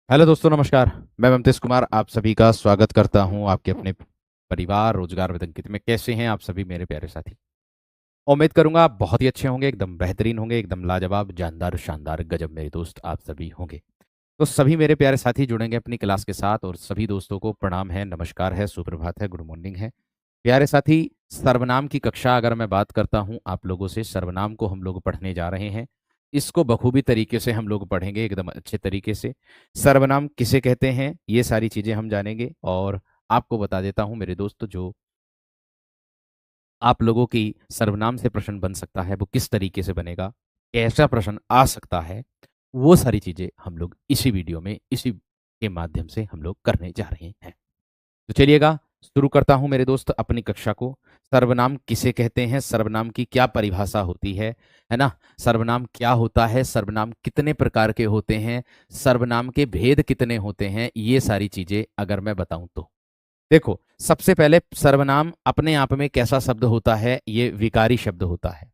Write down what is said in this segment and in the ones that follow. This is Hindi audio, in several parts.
हेलो दोस्तों, नमस्कार। मैं ममतेश कुमार आप सभी का स्वागत करता हूं आपके अपने परिवार रोजगार with अंकित में। कैसे हैं आप सभी मेरे प्यारे साथी? उम्मीद करूंगा आप बहुत ही अच्छे होंगे, एकदम बेहतरीन होंगे, एकदम लाजवाब, जानदार, शानदार, गजब मेरे दोस्त आप सभी होंगे। तो सभी मेरे प्यारे साथी जुड़ेंगे अपनी क्लास के साथ और सभी दोस्तों को प्रणाम है, नमस्कार है, सुप्रभात है, गुड मॉर्निंग है। प्यारे साथी, सर्वनाम की कक्षा अगर मैं बात करता हूं आप लोगों से, सर्वनाम को हम लोग पढ़ने जा रहे हैं। इसको बखूबी तरीके से हम लोग पढ़ेंगे, एकदम अच्छे तरीके से। सर्वनाम किसे कहते हैं ये सारी चीजें हम जानेंगे और आपको बता देता हूं मेरे दोस्त, जो आप लोगों की सर्वनाम से प्रश्न बन सकता है वो किस तरीके से बनेगा, कैसा प्रश्न आ सकता है, वो सारी चीजें हम लोग इसी वीडियो में, इसी के माध्यम से हम लोग करने जा रहे हैं। तो चलिएगा, शुरू करता हूं मेरे दोस्त अपनी कक्षा को। सर्वनाम किसे कहते हैं, सर्वनाम की क्या परिभाषा होती है ना? सर्वनाम क्या होता है, सर्वनाम कितने प्रकार के होते हैं, सर्वनाम के भेद कितने होते हैं, ये सारी चीजें अगर मैं बताऊं तो देखो, सबसे पहले सर्वनाम अपने आप में कैसा शब्द होता है, ये विकारी शब्द होता है।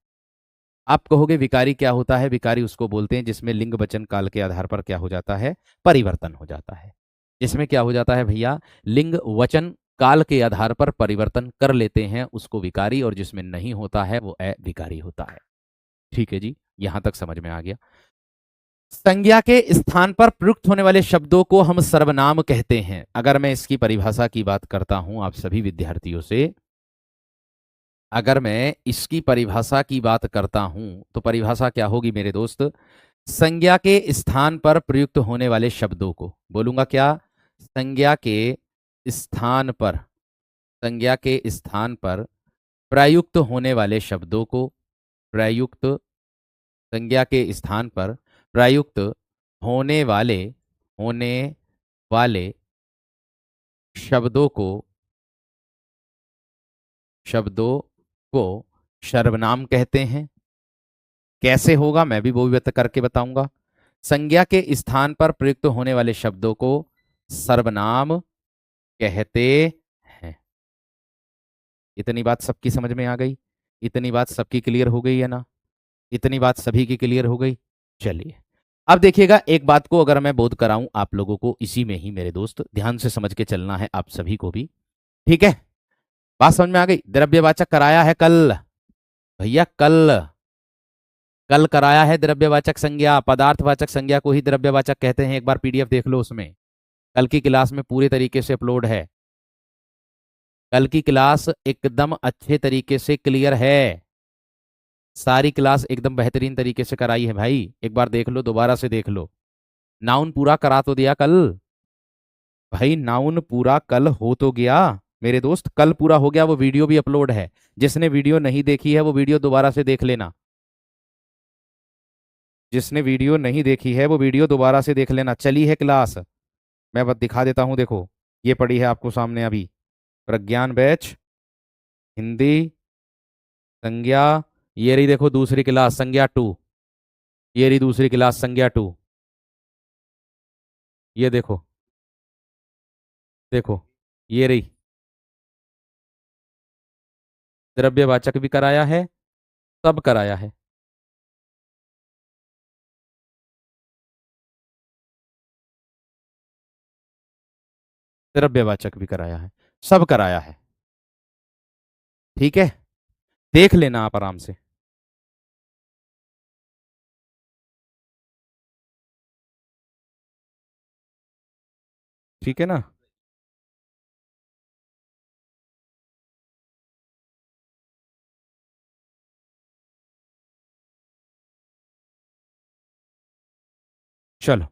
आप कहोगे विकारी क्या होता है? विकारी उसको बोलते हैं जिसमें लिंग वचन काल के आधार पर क्या हो जाता है, परिवर्तन हो जाता है। जिसमें क्या हो जाता है भैया, लिंग वचन काल के आधार पर परिवर्तन कर लेते हैं उसको विकारी, और जिसमें नहीं होता है वो अविकारी होता है। ठीक है जी, यहां तक समझ में आ गया। संज्ञा के स्थान पर प्रयुक्त होने वाले शब्दों को हम सर्वनाम कहते हैं। अगर मैं इसकी परिभाषा की बात करता हूं आप सभी विद्यार्थियों से, अगर मैं इसकी परिभाषा की बात करता हूं तो परिभाषा क्या होगी मेरे दोस्त? संज्ञा के स्थान पर प्रयुक्त होने वाले शब्दों को बोलूंगा क्या? संज्ञा के स्थान पर, संज्ञा के स्थान पर प्रयुक्त होने वाले शब्दों को, प्रयुक्त, संज्ञा के स्थान पर प्रयुक्त होने वाले, होने वाले शब्दों को, शब्दों को सर्वनाम कहते हैं। कैसे होगा मैं भी वो भी करके बताऊंगा। संज्ञा के स्थान पर प्रयुक्त होने वाले शब्दों को सर्वनाम कहते हैं। इतनी बात सबकी समझ में आ गई? इतनी बात सबकी क्लियर हो गई है ना? इतनी बात सभी की क्लियर हो गई? चलिए, अब देखिएगा, एक बात को अगर मैं बोध कराऊं आप लोगों को इसी में ही मेरे दोस्त, ध्यान से समझ के चलना है आप सभी को भी। ठीक है, बात समझ में आ गई? द्रव्यवाचक कराया है कल भैया, कल कल कराया है द्रव्यवाचक संज्ञा, पदार्थवाचक संज्ञा को ही द्रव्यवाचक कहते हैं। एक बार पीडीएफ देख लो, उसमें कल की क्लास में पूरे तरीके से अपलोड है। कल की क्लास एकदम अच्छे तरीके से क्लियर है, सारी क्लास एकदम बेहतरीन तरीके से कराई है भाई। एक बार देख लो, दोबारा से देख लो। नाउन पूरा करा तो दिया कल भाई, नाउन पूरा कल हो तो गया मेरे दोस्त, कल पूरा हो गया। वो वीडियो भी अपलोड है, जिसने वीडियो नहीं देखी है वो वीडियो दोबारा से देख लेना। जिसने वीडियो नहीं देखी है वो वीडियो दोबारा से देख लेना। चली है क्लास, मैं बस दिखा देता हूं, देखो ये पड़ी है आपको सामने अभी, प्रज्ञान बैच हिंदी संज्ञा। ये रही देखो दूसरी क्लास संज्ञा 2, ये रही दूसरी क्लास संज्ञा 2। ये देखो, देखो ये रही। द्रव्यवाचक भी कराया है, सब कराया है। द्रव्यवाचक भी कराया है, सब कराया है। ठीक है, देख लेना आप आराम से। ठीक है ना? चलो,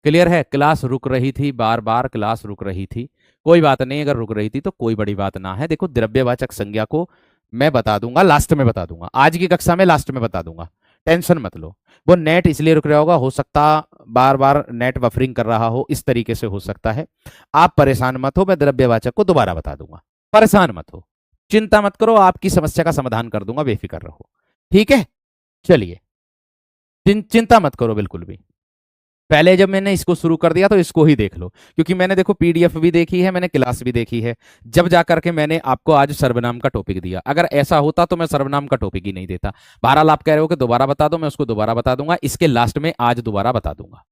क्लियर है? क्लास रुक रही थी, बार बार क्लास रुक रही थी, कोई बात नहीं, अगर रुक रही थी तो कोई बड़ी बात ना है। देखो, द्रव्यवाचक संज्ञा को मैं बता दूंगा, लास्ट में बता दूंगा, आज की कक्षा में लास्ट में बता दूंगा, टेंशन मत लो। वो नेट इसलिए रुक रहा होगा, हो सकता बार बार नेट बफरिंग कर रहा हो, इस तरीके से हो सकता है। आप परेशान मत हो, मैं द्रव्यवाचक को दोबारा बता दूंगा, परेशान मत हो, चिंता मत करो, आपकी समस्या का समाधान कर दूंगा, बेफिक्र रहो। ठीक है, चलिए, चिंता मत करो बिल्कुल भी। पहले जब मैंने इसको शुरू कर दिया तो इसको ही देख लो, क्योंकि मैंने देखो पीडीएफ भी देखी है, मैंने क्लास भी देखी है, जब जाकर के मैंने आपको आज सर्वनाम का टॉपिक दिया। अगर ऐसा होता तो मैं सर्वनाम का टॉपिक ही नहीं देता। बहरहाल आप कह रहे हो कि दोबारा बता दो, मैं उसको दोबारा बता दूंगा, इसके लास्ट में आज दोबारा बता दूंगा,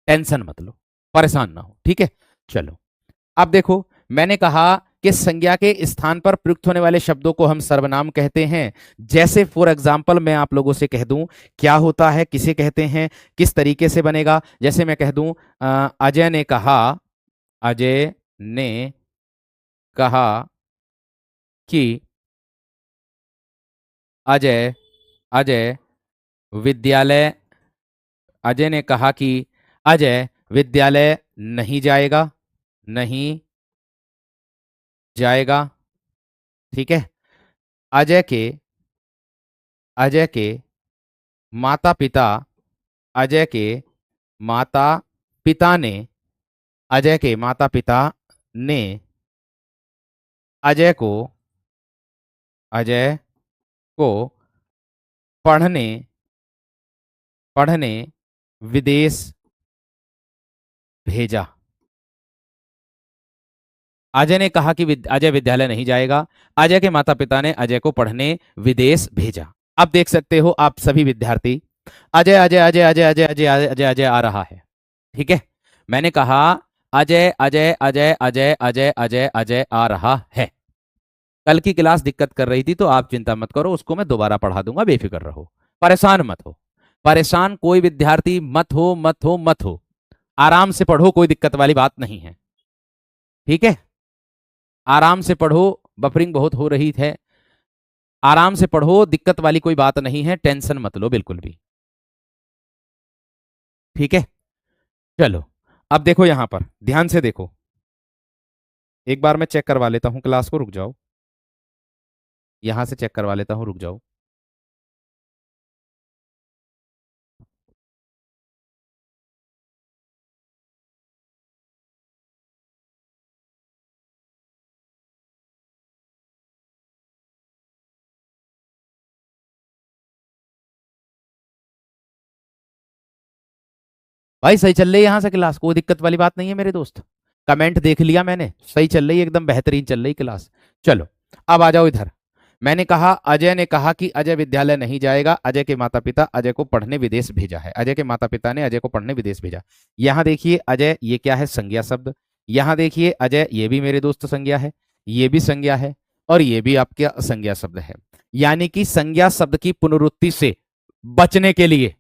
टेंशन मत लो, परेशान ना हो, ठीक है। चलो अब देखो, मैंने कहा कि संज्ञा के स्थान पर प्रयुक्त होने वाले शब्दों को हम सर्वनाम कहते हैं। जैसे फॉर एग्जाम्पल मैं आप लोगों से कह दूं क्या होता है, किसे कहते हैं, किस तरीके से बनेगा। जैसे मैं कह दूं अजय ने कहा, अजय ने कहा कि अजय अजय विद्यालय, अजय ने कहा कि अजय विद्यालय नहीं जाएगा, नहीं जाएगा, ठीक है। अजय के अजय के माता पिता, अजय के माता पिता ने, अजय के माता पिता ने अजय को अजय को पढ़ने पढ़ने विदेश भेजा। अजय ने कहा कि अजय विद्यालय नहीं जाएगा, अजय के माता पिता ने अजय को पढ़ने विदेश भेजा। अब देख सकते हो आप सभी विद्यार्थी, अजय अजय अजय अजय अजय अजय अजय अजय अजय आ रहा है, ठीक है। मैंने कहा अजय अजय अजय अजय अजय अजय अजय आ रहा है। कल की क्लास दिक्कत कर रही थी तो आप चिंता मत करो, उसको मैं दोबारा पढ़ा दूंगा, बेफिक्र रहो, परेशान मत हो। परेशान कोई विद्यार्थी मत हो, मत हो, मत हो। आराम से पढ़ो, कोई दिक्कत वाली बात नहीं है, ठीक है। आराम से पढ़ो, बफरिंग बहुत हो रही है, आराम से पढ़ो, दिक्कत वाली कोई बात नहीं है, टेंशन मत लो बिल्कुल भी, ठीक है। चलो अब देखो यहां पर ध्यान से देखो, एक बार मैं चेक करवा लेता हूं क्लास को, रुक जाओ, यहां से चेक करवा लेता हूं, रुक जाओ। भाई सही चल रही है यहां से क्लास, कोई दिक्कत वाली बात नहीं है मेरे दोस्त। कमेंट देख लिया मैंने, सही चल रही है, एकदम बेहतरीन चल रही क्लास। चलो अब आ जाओ इधर। मैंने कहा अजय ने कहा कि अजय विद्यालय नहीं जाएगा, अजय के माता पिता अजय को पढ़ने विदेश भेजा है, अजय के माता पिता ने अजय को पढ़ने विदेश भेजा। यहां देखिए अजय, ये क्या है, संज्ञा शब्द। यहां देखिए अजय, ये भी मेरे दोस्त संज्ञा है, ये भी संज्ञा है, और ये भी आपका संज्ञा शब्द है। यानी कि संज्ञा शब्द की पुनरुक्ति से बचने के लिए,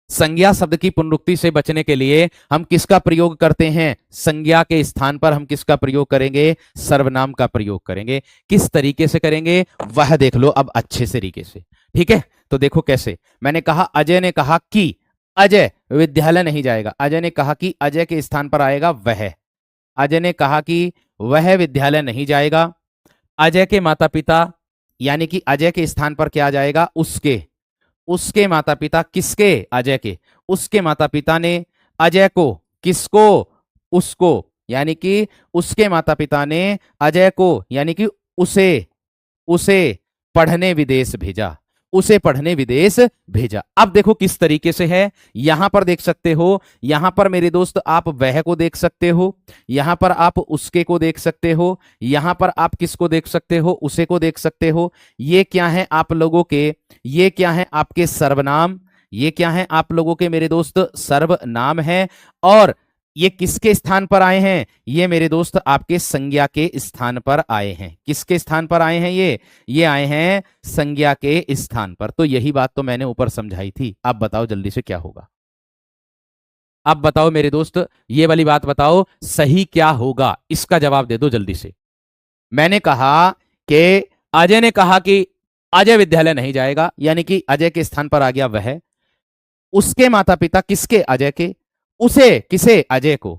संज्ञा शब्द की पुनरुक्ति से बचने के लिए हम किसका प्रयोग करते हैं, संज्ञा के स्थान पर हम किसका प्रयोग करेंगे, सर्वनाम का प्रयोग करेंगे। किस तरीके से करेंगे वह देख लो अब अच्छे तरीके से, ठीक है। तो देखो कैसे, मैंने कहा अजय ने कहा कि अजय विद्यालय नहीं जाएगा, अजय ने कहा कि अजय के स्थान पर आएगा वह, अजय ने कहा कि वह विद्यालय नहीं जाएगा। अजय के माता पिता, यानी कि अजय के स्थान पर क्या आ जाएगा, उसके, उसके माता पिता, किसके, अजय के, उसके माता पिता ने अजय को, किसको, उसको, यानी कि उसके माता पिता ने अजय को, यानी कि उसे, उसे पढ़ने विदेश भेजा, उसे पढ़ने विदेश भेजा। अब देखो किस तरीके से है, यहां पर देख सकते हो, यहां पर मेरे दोस्त आप वह को देख सकते हो, यहां पर आप उसके को देख सकते हो, यहां पर आप किसको देख सकते हो, उसे को देख सकते हो। ये क्या है आप लोगों के, ये क्या है आपके सर्वनाम, ये क्या है आप लोगों के मेरे दोस्त सर्वनाम है। और ये किसके स्थान पर आए हैं, ये मेरे दोस्त आपके संज्ञा के स्थान पर आए हैं। किसके स्थान पर आए हैं ये आए हैं संज्ञा के स्थान पर। तो यही बात तो मैंने ऊपर समझाई थी। अब बताओ जल्दी से क्या होगा, अब बताओ मेरे दोस्त, ये वाली बात बताओ सही क्या होगा, इसका जवाब दे दो जल्दी से। मैंने कहा कि अजय ने कहा कि अजय विद्यालय नहीं जाएगा, यानी कि अजय के स्थान पर आ गया वह, उसके माता पिता, किसके, अजय के, उसे, किसे, अजय को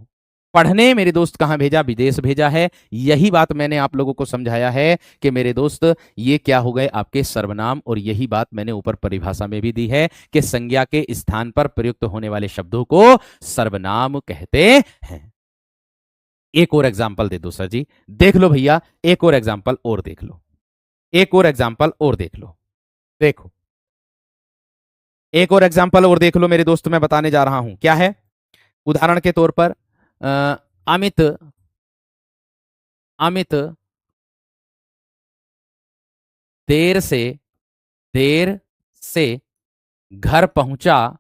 पढ़ने मेरे दोस्त कहां भेजा, विदेश भेजा है। यही बात मैंने आप लोगों को समझाया है कि मेरे दोस्त ये क्या हो गए आपके सर्वनाम, और यही बात मैंने ऊपर परिभाषा में भी दी है कि संज्ञा के स्थान पर प्रयुक्त होने वाले शब्दों को सर्वनाम कहते हैं। एक और एग्जाम्पल दे दो सर जी, देख लो भैया, एक और एग्जाम्पल और देख लो, एक और एग्जाम्पल और देख लो, देखो एक और एग्जाम्पल और देख लो मेरे दोस्त, मैं बताने जा रहा हूं क्या है। उदाहरण के तौर पर अमित, अमित देर से, देर से घर पहुंचा,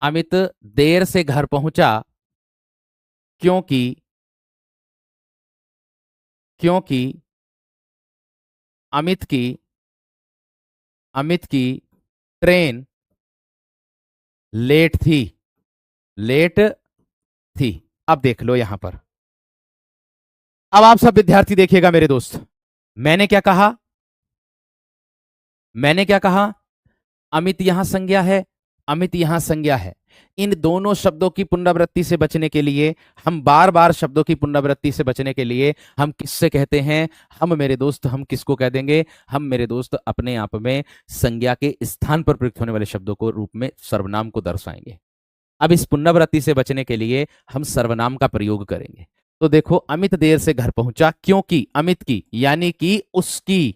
अमित देर से घर पहुंचा क्योंकि क्योंकि अमित की अमित की ट्रेन लेट थी। लेट थी। अब देख लो यहां पर, अब आप सब विद्यार्थी देखिएगा मेरे दोस्त। मैंने क्या कहा? मैंने क्या कहा? अमित यहां संज्ञा है, अमित यहां संज्ञा है। इन दोनों शब्दों की पुनरावृत्ति से बचने के लिए, हम बार बार शब्दों की पुनरावृत्ति से बचने के लिए हम किससे कहते हैं? हम मेरे दोस्त, हम किसको कह देंगे? हम मेरे दोस्त अपने आप में संज्ञा के स्थान पर प्रयुक्त होने वाले शब्दों को रूप में सर्वनाम को दर्शाएंगे। अब इस पुनरावृत्ति से बचने के लिए हम सर्वनाम का प्रयोग करेंगे। तो देखो, अमित देर से घर पहुंचा क्योंकि अमित की यानी कि उसकी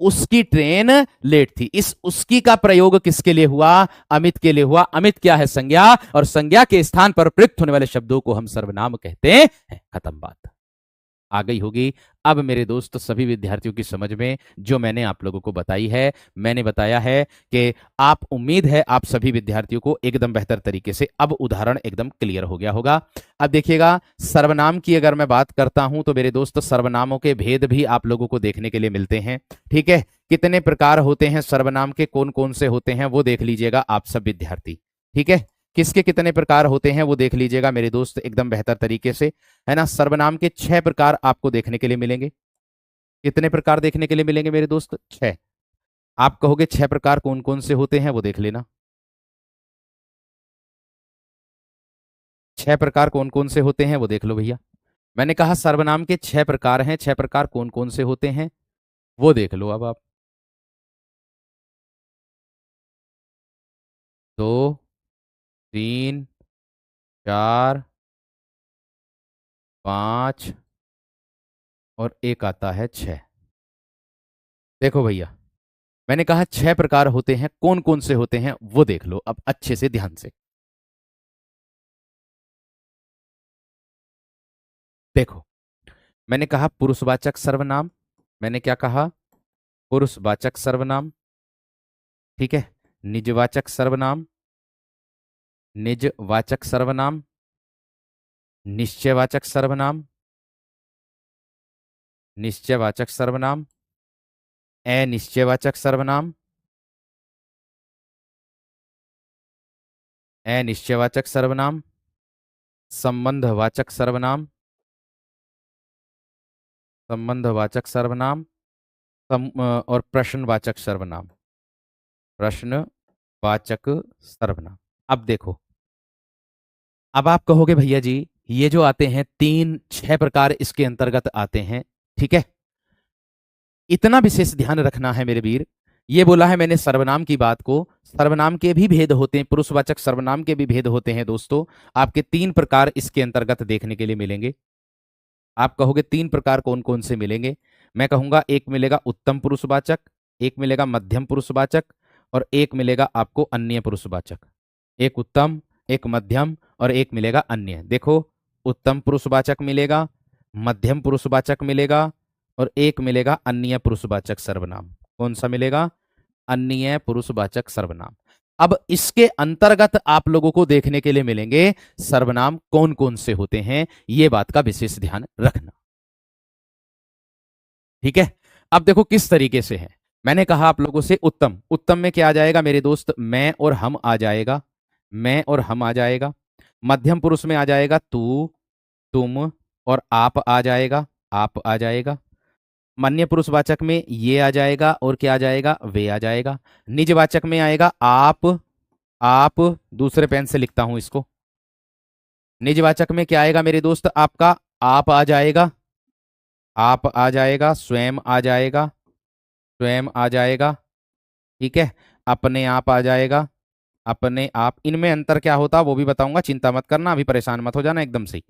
उसकी ट्रेन लेट थी। इस उसकी का प्रयोग किसके लिए हुआ? अमित के लिए हुआ। अमित क्या है? संज्ञा, और संज्ञा के स्थान पर प्रयुक्त होने वाले शब्दों को हम सर्वनाम कहते हैं। खत्म बात, आ गई होगी अब मेरे दोस्त सभी विद्यार्थियों की समझ में जो मैंने आप लोगों को बताई है। मैंने बताया है कि आप, उम्मीद है आप सभी विद्यार्थियों को एकदम बेहतर तरीके से अब उदाहरण एकदम क्लियर हो गया होगा। अब देखिएगा, सर्वनाम की अगर मैं बात करता हूं तो मेरे दोस्त सर्वनामों के भेद भी आप लोगों को देखने के लिए मिलते हैं। ठीक है, कितने प्रकार होते हैं सर्वनाम के, कौन कौन से होते हैं वो देख लीजिएगा आप सब विद्यार्थी। ठीक है, किसके कितने प्रकार होते हैं वो देख लीजिएगा मेरे दोस्त एकदम बेहतर तरीके से, है ना। सर्वनाम के 6 प्रकार आपको देखने के लिए मिलेंगे। कितने प्रकार देखने के लिए मिलेंगे मेरे दोस्त? 6। आप कहोगे 6 प्रकार कौन कौन से होते हैं, वो देख लेना। 6 प्रकार कौन कौन से होते हैं वो देख लो भैया। मैंने कहा सर्वनाम के 6 प्रकार हैं, 6 प्रकार कौन कौन से होते हैं वो देख लो अब आप। 2, 3, 4, 5 और एक आता है 6। देखो भैया, मैंने कहा 6 प्रकार होते हैं, कौन कौन से होते हैं वो देख लो अब अच्छे से ध्यान से। देखो, मैंने कहा पुरुषवाचक सर्वनाम। मैंने क्या कहा? पुरुषवाचक सर्वनाम। ठीक है, निजवाचक सर्वनाम, निजवाचक सर्वनाम, निश्चयवाचक सर्वनाम, निश्चयवाचक सर्वनाम, अनिश्चयवाचक सर्वनाम, अनिश्चयवाचक सर्वनाम, संबंधवाचक सर्वनाम, संबंधवाचक सर्वनाम, और प्रश्नवाचक सर्वनाम, प्रश्नवाचक सर्वनाम। अब देखो, अब आप कहोगे भैया जी ये जो आते हैं 3-6 प्रकार इसके अंतर्गत आते हैं। ठीक है, इतना विशेष ध्यान रखना है मेरे वीर। ये बोला है मैंने सर्वनाम की बात को, सर्वनाम के भी भेद होते हैं, पुरुषवाचक सर्वनाम के भी भेद होते हैं दोस्तों। आपके 3 प्रकार इसके अंतर्गत देखने के लिए मिलेंगे। आप कहोगे 3 प्रकार कौन कौन से मिलेंगे? मैं कहूंगा एक मिलेगा उत्तम पुरुषवाचक, एक मिलेगा मध्यम पुरुषवाचक, और एक मिलेगा आपको अन्य पुरुषवाचक। एक उत्तम, एक मध्यम और एक मिलेगा अन्य। देखो, उत्तम पुरुषवाचक मिलेगा, मध्यम पुरुषवाचक मिलेगा, और एक मिलेगा अन्य पुरुषवाचक सर्वनाम। कौन सा मिलेगा? अन्य पुरुषवाचक सर्वनाम। अब इसके अंतर्गत आप लोगों को देखने के लिए मिलेंगे सर्वनाम कौन कौन से होते हैं, ये बात का विशेष ध्यान रखना। ठीक है, अब देखो किस तरीके से है। मैंने कहा आप लोगों से उत्तम, उत्तम में क्या आ जाएगा मेरे दोस्त? मैं और हम आ जाएगा, मैं और हम आ जाएगा। मध्यम पुरुष में आ जाएगा तू, तुम और आप आ जाएगा, आप आ जाएगा। मान्य पुरुषवाचक में ये आ जाएगा और क्या आ जाएगा? वे आ जाएगा। निजवाचक में आएगा आप, दूसरे पेन से लिखता हूं इसको। निजवाचक में क्या आएगा मेरे दोस्त? आपका आप आ जाएगा, आप आ जाएगा, स्वयं आ जाएगा, स्वयं आ जाएगा। ठीक है, अपने आप आ जाएगा, अपने आप। इनमें अंतर क्या होता वो भी बताऊंगा, चिंता मत करना, अभी परेशान मत हो जाना एकदम से।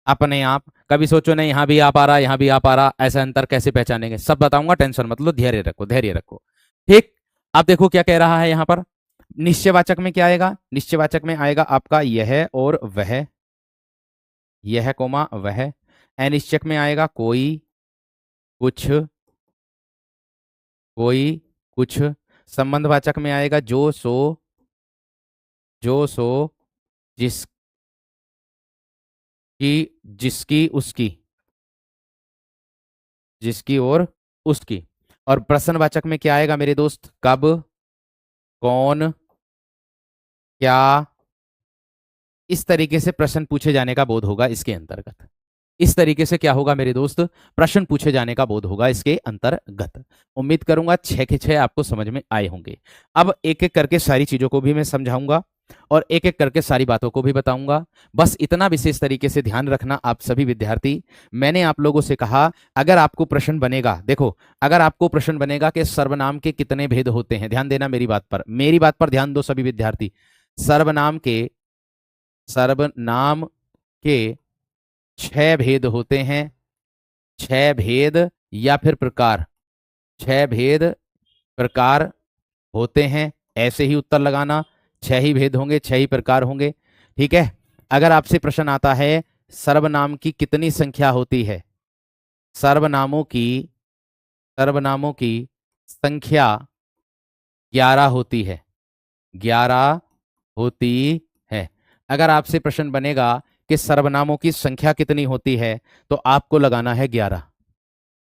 अपने आप, कभी सोचो नहीं यहाँ भी आप आ रहा, यहाँ भी आप आ रहा, ऐसा अंतर कैसे पहचानेंगे, सब बताऊंगा, टेंशन मत लो, धैर्य रखो, धैर्य रखो। ठीक, अब देखो क्या कह रहा है यहाँ पर। निश्चयवाचक में क्या आएगा? निश्चयवाचक में आएगा आपका यह और वह, यह कोमा वह। अनिश्चयक में आएगा कोई, कुछ, कोई, कुछ। संबंधवाचक में आएगा जो, सो, जो सो जिसकी जिसकी उसकी जिसकी और उसकी। और प्रश्नवाचक में क्या आएगा मेरे दोस्त? कब, कौन, क्या। इस तरीके से प्रश्न पूछे जाने का बोध होगा इसके अंतर्गत। इस तरीके से क्या होगा मेरे दोस्त? प्रश्न पूछे जाने का बोध होगा इसके अंतर्गत। उम्मीद करूंगा 6 के 6 आपको समझ में आए होंगे। अब एक एक करके सारी चीजों को भी मैं समझाऊंगा और एक एक करके सारी बातों को भी बताऊंगा। बस इतना विशेष तरीके से ध्यान रखना आप सभी विद्यार्थी। मैंने आप लोगों से कहा अगर आपको प्रश्न बनेगा, देखो अगर आपको प्रश्न बनेगा कि सर्वनाम के कितने भेद होते हैं, ध्यान देना मेरी बात पर ध्यान दो सभी विद्यार्थी। सर्वनाम के 6 भेद होते हैं। 6 भेद या फिर प्रकार, 6 भेद प्रकार होते हैं। ऐसे ही उत्तर लगाना, 6 ही भेद होंगे, 6 ही प्रकार होंगे। ठीक है। अगर आपसे प्रश्न आता है सर्वनाम की कितनी संख्या होती है, सर्वनामों की संख्या 11 होती है, 11 होती है। अगर आपसे प्रश्न बनेगा कि सर्वनामों की संख्या कितनी होती है तो आपको लगाना है 11।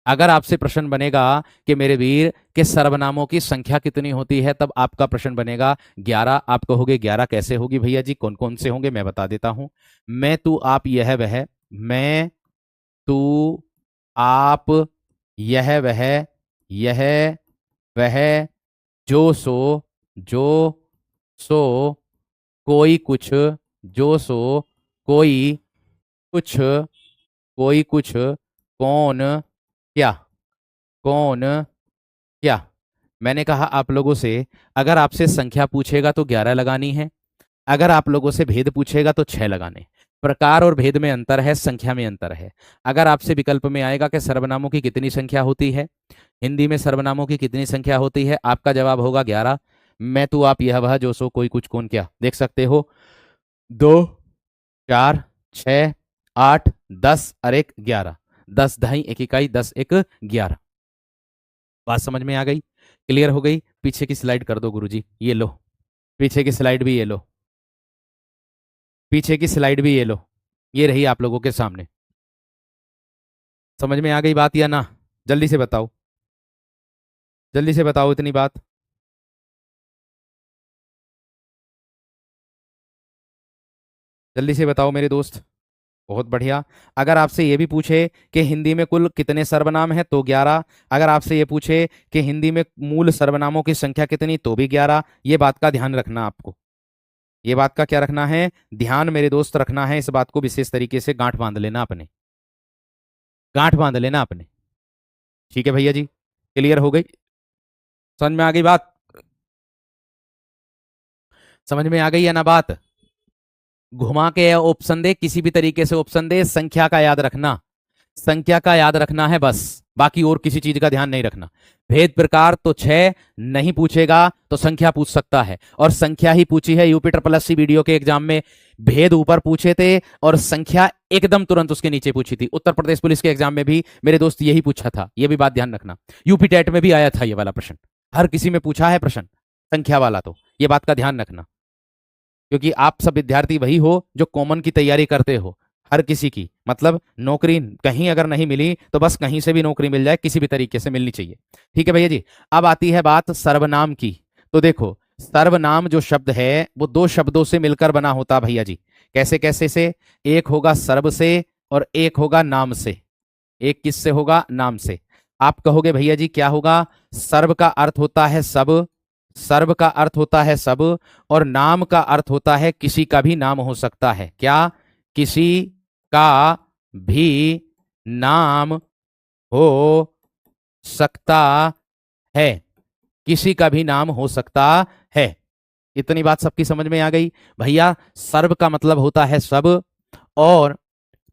अगर आपसे प्रश्न बनेगा कि मेरे वीर के सर्वनामों की संख्या कितनी होती है, तब आपका प्रश्न बनेगा 11। आप कहोगे 11 कैसे होगी भैया जी, कौन कौन से होंगे? मैं बता देता हूं। मैं, तू, आप, यह, वह। मैं, तू, आप, यह, वह, यह, वह, जो सो, कोई कुछ, जो सो, कोई कुछ, कोई कुछ, कौन, क्या, कौन, क्या। मैंने कहा आप लोगों से अगर आपसे संख्या पूछेगा तो 11 लगानी है, अगर आप लोगों से भेद पूछेगा तो 6 लगाने। प्रकार और भेद में अंतर है, संख्या में अंतर है। अगर आपसे विकल्प में आएगा कि सर्वनामों की कितनी संख्या होती है, हिंदी में सर्वनामों की कितनी संख्या होती है, आपका जवाब होगा 11। मैं, तू, आप, यह, वह, जो सो, कोई कुछ, कौन, क्या। देख सकते हो 2, 4, 6, 8, 10 और 1 11। 10 दहाई 1 इकाई, 10 1 11। बात समझ में आ गई? क्लियर हो गई? पीछे की स्लाइड कर दो गुरुजी, ये लो। पीछे की स्लाइड भी ये लो, पीछे की स्लाइड भी ये लो। ये रही आप लोगों के सामने। समझ में आ गई बात या ना? जल्दी से बताओ, जल्दी से बताओ इतनी बात। जल्दी से बताओ मेरे दोस्त। बहुत बढ़िया। अगर आपसे ये भी पूछे कि हिंदी में कुल कितने सर्वनाम हैं तो 11। अगर आपसे ये पूछे कि हिंदी में मूल सर्वनामों की संख्या कितनी तो भी 11। ये बात का ध्यान रखना आपको, ये बात का क्या रखना है? ध्यान मेरे दोस्त रखना है। इस बात को विशेष तरीके से गांठ बांध लेना अपने, गांठ बांध लेना अपने। ठीक है भैया जी, क्लियर हो गई? समझ में आ गई बात? समझ में आ गई है ना बात? घुमा के ऑप्शन दे, किसी भी तरीके से ऑप्शन दे, संख्या का याद रखना, संख्या का याद रखना है बस, बाकी और किसी चीज का ध्यान नहीं रखना। भेद प्रकार तो 6 नहीं पूछेगा तो संख्या पूछ सकता है, और संख्या ही पूछी है। यूपी ट्रिपल एससी वीडियो के एग्जाम में भेद ऊपर पूछे थे और संख्या एकदम तुरंत उसके नीचे पूछी थी। उत्तर प्रदेश पुलिस के एग्जाम में भी मेरे दोस्त यही पूछा था, यह भी बात ध्यान रखना। यूपी टेट में भी आया था ये वाला प्रश्न, हर किसी में पूछा है प्रश्न संख्या वाला, तो ये बात का ध्यान रखना, क्योंकि आप सब विद्यार्थी वही हो जो कॉमन की तैयारी करते हो। हर किसी की मतलब नौकरी कहीं अगर नहीं मिली तो बस कहीं से भी नौकरी मिल जाए, किसी भी तरीके से मिलनी चाहिए। ठीक है भैया जी। अब आती है बात सर्वनाम की। तो देखो सर्वनाम जो शब्द है वो 2 शब्दों से मिलकर बना होता भैया जी। कैसे कैसे से? एक होगा सर्व से और एक होगा नाम से। एक किससे होगा? नाम से। आप कहोगे भैया जी क्या होगा? सर्व का अर्थ होता है सब, सर्व का अर्थ होता है सब, और नाम का अर्थ होता है किसी का भी नाम हो सकता है। क्या? किसी का भी नाम हो सकता है, किसी का भी नाम हो सकता है। इतनी बात सबकी समझ में आ गई? भैया सर्व का मतलब होता है सब और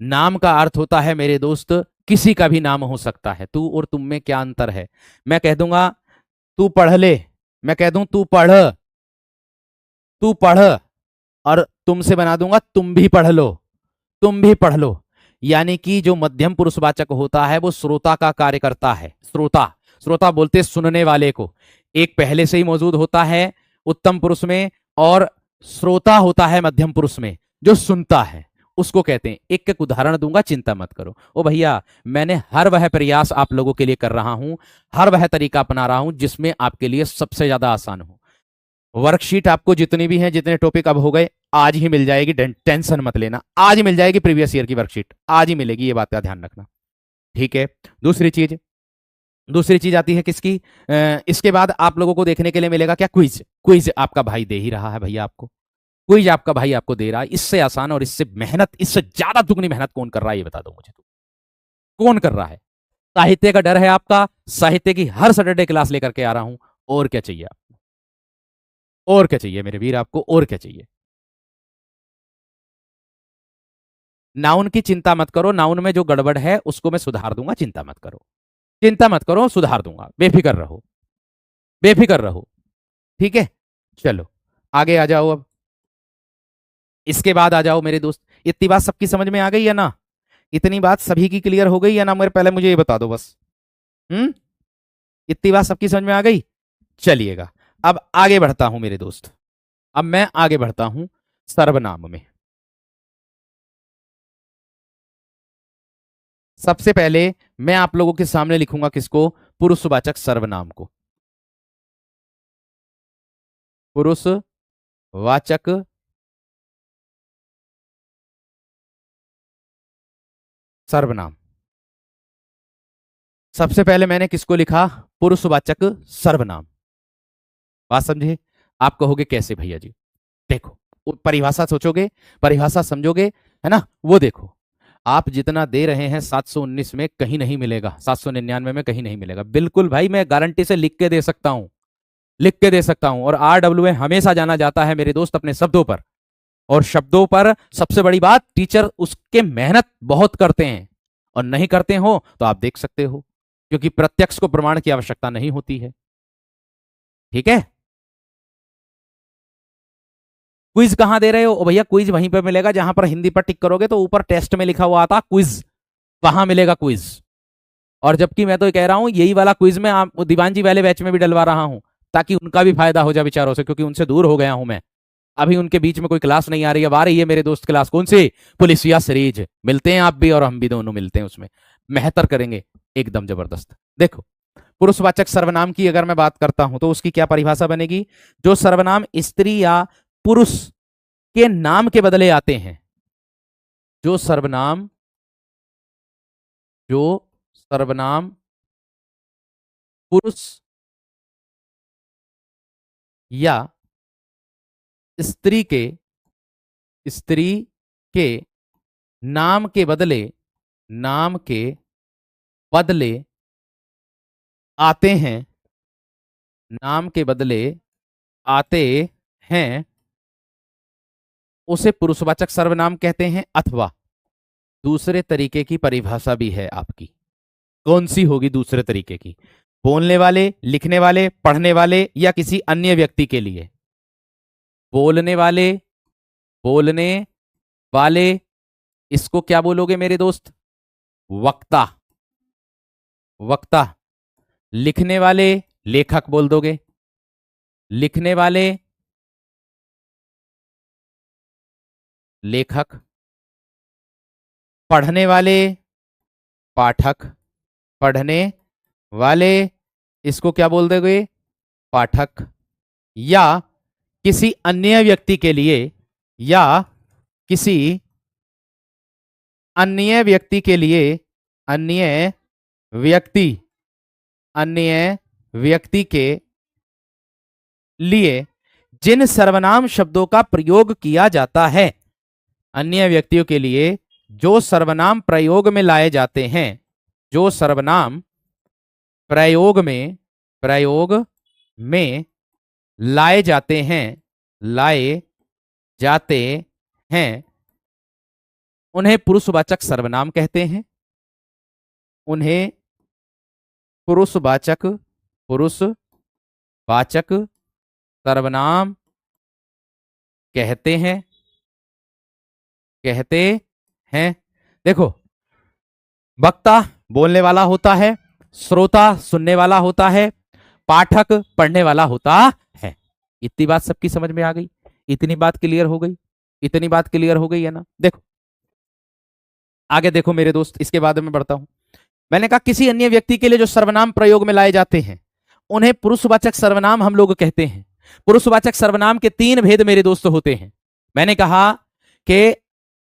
नाम का अर्थ होता है मेरे दोस्त किसी का भी नाम हो सकता है। तू और तुम में क्या अंतर है? मैं कह दूंगा तू पढ़ ले, मैं कह दूं तू पढ़, तू पढ़, और तुमसे बना दूंगा तुम भी पढ़ लो, तुम भी पढ़ लो। यानी कि जो मध्यम पुरुषवाचक होता है वो श्रोता का कार्य करता है। श्रोता, श्रोता बोलते सुनने वाले को। एक पहले से ही मौजूद होता है उत्तम पुरुष में और श्रोता होता है मध्यम पुरुष में, जो सुनता है, उसको कहते हैं। एक एक उदाहरण दूंगा, चिंता मत करो। ओ भैया, मैंने हर वह प्रयास आप लोगों के लिए कर रहा हूं, हर वह तरीका अपना रहा हूं जिसमें आपके लिए सबसे ज्यादा आसान हो। वर्कशीट आपको जितनी भी है, जितने टॉपिक अब हो गए, आज ही मिल जाएगी, टेंशन मत लेना, आज मिल जाएगी प्रीवियस ईयर की वर्कशीट, आज ही मिलेगी, ये बात का ध्यान रखना, ठीक है। दूसरी चीज आती है किसकी, इसके बाद आप लोगों को देखने के लिए मिलेगा क्या, क्विज। क्विज आपका भाई दे ही रहा है भैया आपको, क्विज आपका भाई आपको दे रहा है। इससे आसान और इससे मेहनत, इससे ज्यादा दुगनी मेहनत कौन कर रहा है, ये बता दो मुझे तो, कौन कर रहा है। साहित्य का डर है आपका, साहित्य की हर सैटरडे क्लास लेकर के आ रहा हूं, और क्या चाहिए आपको, और क्या चाहिए मेरे वीर आपको, और क्या चाहिए। नाउन की चिंता मत करो, नाउन में जो गड़बड़ है उसको मैं सुधार दूंगा, चिंता मत करो, चिंता मत करो, सुधार दूंगा, बेफिक्र रहो, बेफिक्र रहो, ठीक है। चलो आगे आ जाओ अब, इसके बाद आ जाओ मेरे दोस्त। इतनी बात सबकी समझ में आ गई है ना, इतनी बात सभी की क्लियर हो गई है ना, मेरे पहले मुझे ये बता दो बस। इतनी बात सबकी समझ में आ गई। चलिएगा अब आगे बढ़ता हूं मेरे दोस्त, अब मैं आगे बढ़ता हूं सर्वनाम में। सबसे पहले मैं आप लोगों के सामने लिखूंगा किसको, पुरुषवाचक सर्वनाम को, पुरुषवाचक सर्वनाम। सबसे पहले मैंने किसको लिखा, पुरुषवाचक सर्वनाम। बात समझे। आप कहोगे कैसे भैया जी, देखो परिभाषा सोचोगे, परिभाषा समझोगे, है ना, वो देखो। आप जितना दे रहे हैं 719 में कहीं नहीं मिलेगा, 799 में कहीं नहीं मिलेगा, बिल्कुल भाई, मैं गारंटी से लिख के दे सकता हूं, लिख के दे सकता हूं। और RWA हमेशा जाना जाता है मेरे दोस्त अपने शब्दों पर, और शब्दों पर सबसे बड़ी बात, टीचर उसके मेहनत बहुत करते हैं, और नहीं करते हो तो आप देख सकते हो, क्योंकि प्रत्यक्ष को प्रमाण की आवश्यकता नहीं होती है, ठीक है। क्विज कहां दे रहे हो, ओ भैया क्विज वहीं पर मिलेगा जहां पर हिंदी पर टिक करोगे तो ऊपर टेस्ट में लिखा हुआ आता क्विज, वहां मिलेगा क्विज। और जबकि मैं तो कह रहा हूं यही वाला क्विज में आप दीवान जी वाले बैच में भी डलवा रहा हूं, ताकि उनका भी फायदा हो जाए विचारों से, क्योंकि उनसे दूर हो गया हूं मैं, अभी उनके बीच में कोई क्लास नहीं आ रही। अब आ रही है मेरे दोस्त क्लास, कौन सी, पुलिसिया सीरीज। मिलते हैं आप भी और हम भी, दोनों मिलते हैं उसमें, मेहतर करेंगे एकदम जबरदस्त। देखो पुरुषवाचक सर्वनाम की अगर मैं बात करता हूं तो उसकी क्या परिभाषा बनेगी, जो सर्वनाम स्त्री या पुरुष के नाम के बदले आते हैं, जो सर्वनाम पुरुष या स्त्री के नाम के बदले आते हैं, नाम के बदले आते हैं, उसे पुरुषवाचक सर्वनाम कहते हैं। अथवा दूसरे तरीके की परिभाषा भी है आपकी, कौन सी होगी दूसरे तरीके की, बोलने वाले, लिखने वाले, पढ़ने वाले या किसी अन्य व्यक्ति के लिए। बोलने वाले इसको क्या बोलोगे मेरे दोस्त, वक्ता, वक्ता। लिखने वाले लेखक बोल दोगे, लिखने वाले लेखक, पढ़ने वाले पाठक, पढ़ने वाले इसको क्या बोल दोगे, पाठक। या किसी अन्य व्यक्ति के लिए, या किसी अन्य व्यक्ति के लिए, अन्य व्यक्ति के लिए जिन सर्वनाम शब्दों का प्रयोग किया जाता है, अन्य व्यक्तियों के लिए जो सर्वनाम प्रयोग में लाए जाते हैं, जो सर्वनाम प्रयोग में लाए जाते हैं, उन्हें पुरुषवाचक सर्वनाम कहते हैं, उन्हें पुरुषवाचक सर्वनाम कहते हैं। देखो, वक्ता बोलने वाला होता है, श्रोता सुनने वाला होता है, पाठक पढ़ने वाला होता है। इतनी बात सबकी समझ में आ गई। इतनी बात क्लियर हो गई, इतनी बात क्लियर हो गई है ना। देखो आगे देखो मेरे दोस्त, इसके बाद में बढ़ता हूं। मैंने कहा किसी अन्य व्यक्ति के लिए जो सर्वनाम प्रयोग में लाए जाते हैं उन्हें पुरुषवाचक सर्वनाम हम लोग कहते हैं। पुरुषवाचक सर्वनाम के तीन भेद मेरे दोस्त होते हैं। मैंने कहा कि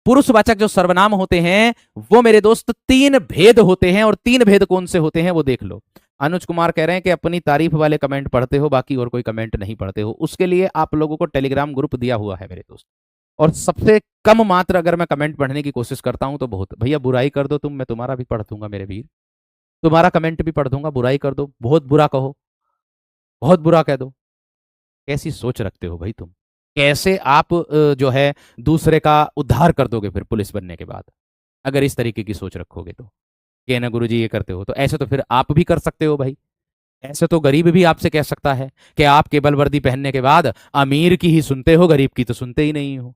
पुरुषवाचक जो सर्वनाम होते हैं वो मेरे दोस्त तीन भेद होते हैं, और तीन भेद कौन से होते हैं वो देख लो। अनुज कुमार कह रहे हैं कि अपनी तारीफ वाले कमेंट पढ़ते हो, बाकी और कोई कमेंट नहीं पढ़ते हो। उसके लिए आप लोगों को टेलीग्राम ग्रुप दिया हुआ है मेरे दोस्त, और सबसे कम मात्र अगर मैं कमेंट पढ़ने की कोशिश करता हूं तो बहुत, भैया बुराई कर दो तुम, मैं तुम्हारा भी पढ़ दूंगा मेरे वीर, तुम्हारा कमेंट भी पढ़ दूंगा। बुराई कर दो, बहुत बुरा कहो, बहुत बुरा कह दो। कैसी सोच रखते हो भाई तुम? कैसे आप जो है दूसरे का उद्धार कर दोगे फिर पुलिस बनने के बाद, अगर इस तरीके की सोच रखोगे तो? कि ना गुरुजी ये करते हो, तो ऐसे तो फिर आप भी कर सकते हो भाई। ऐसे तो गरीब भी आपसे कह सकता है कि आप केबल वर्दी पहनने के बाद अमीर की ही सुनते हो, गरीब की तो सुनते ही नहीं हो।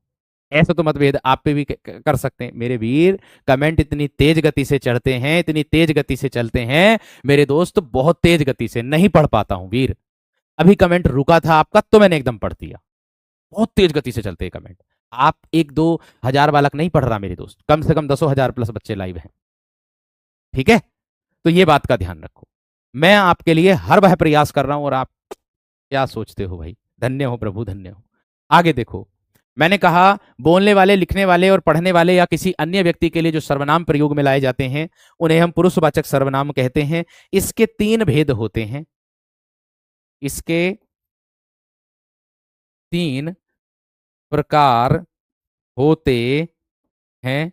ऐसा तो मतभेद आप पे भी कर सकते हैं मेरे वीर। कमेंट इतनी तेज गति से चढ़ते हैं, इतनी तेज गति से चलते हैं मेरे दोस्त, बहुत तेज गति से नहीं पढ़ पाता हूं वीर। अभी कमेंट रुका था आपका तो मैंने एकदम पढ़ दिया। बहुत तेज गति से चलते हैं कमेंट। आप 1-2 हजार बालक नहीं पढ़ रहा मेरे दोस्त, कम से कम 10,000 प्लस बच्चे लाइव हैं। ठीक है, तो ये बात का ध्यान रखो। मैं आपके लिए हर वह प्रयास कर रहा हूं, और आप क्या सोचते हो भाई? धन्य हो प्रभु, धन्य हो। आगे देखो, मैंने कहा बोलने वाले, लिखने वाले और पढ़ने वाले या किसी अन्य व्यक्ति के लिए जो सर्वनाम प्रयोग में लाए जाते हैं उन्हें हम पुरुषवाचक सर्वनाम कहते हैं। इसके तीन भेद होते हैं, इसके तीन प्रकार होते हैं,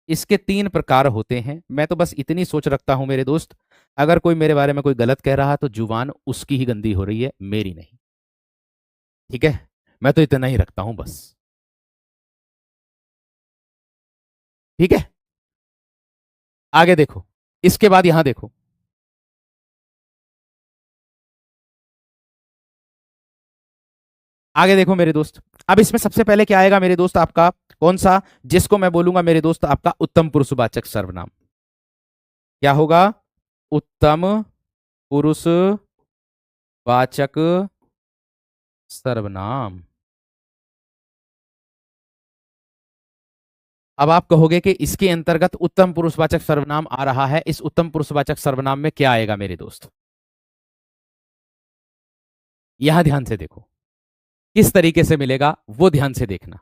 इसके तीन प्रकार होते हैं। मैं तो बस इतनी सोच रखता हूं मेरे दोस्त, अगर कोई मेरे बारे में कोई गलत कह रहा तो जुबान उसकी ही गंदी हो रही है, मेरी नहीं। ठीक है, मैं तो इतना ही रखता हूं बस। ठीक है, आगे देखो, इसके बाद यहां देखो, आगे देखो मेरे दोस्त। अब इसमें सबसे पहले क्या आएगा मेरे दोस्त आपका? कौन सा? जिसको मैं बोलूंगा मेरे दोस्त आपका उत्तम पुरुषवाचक सर्वनाम। क्या होगा? उत्तम पुरुषवाचक सर्वनाम। अब आप कहोगे कि इसके अंतर्गत उत्तम पुरुषवाचक सर्वनाम आ रहा है, इस उत्तम पुरुषवाचक सर्वनाम में क्या आएगा मेरे दोस्त? यहां ध्यान से देखो, किस तरीके से मिलेगा वो ध्यान से देखना।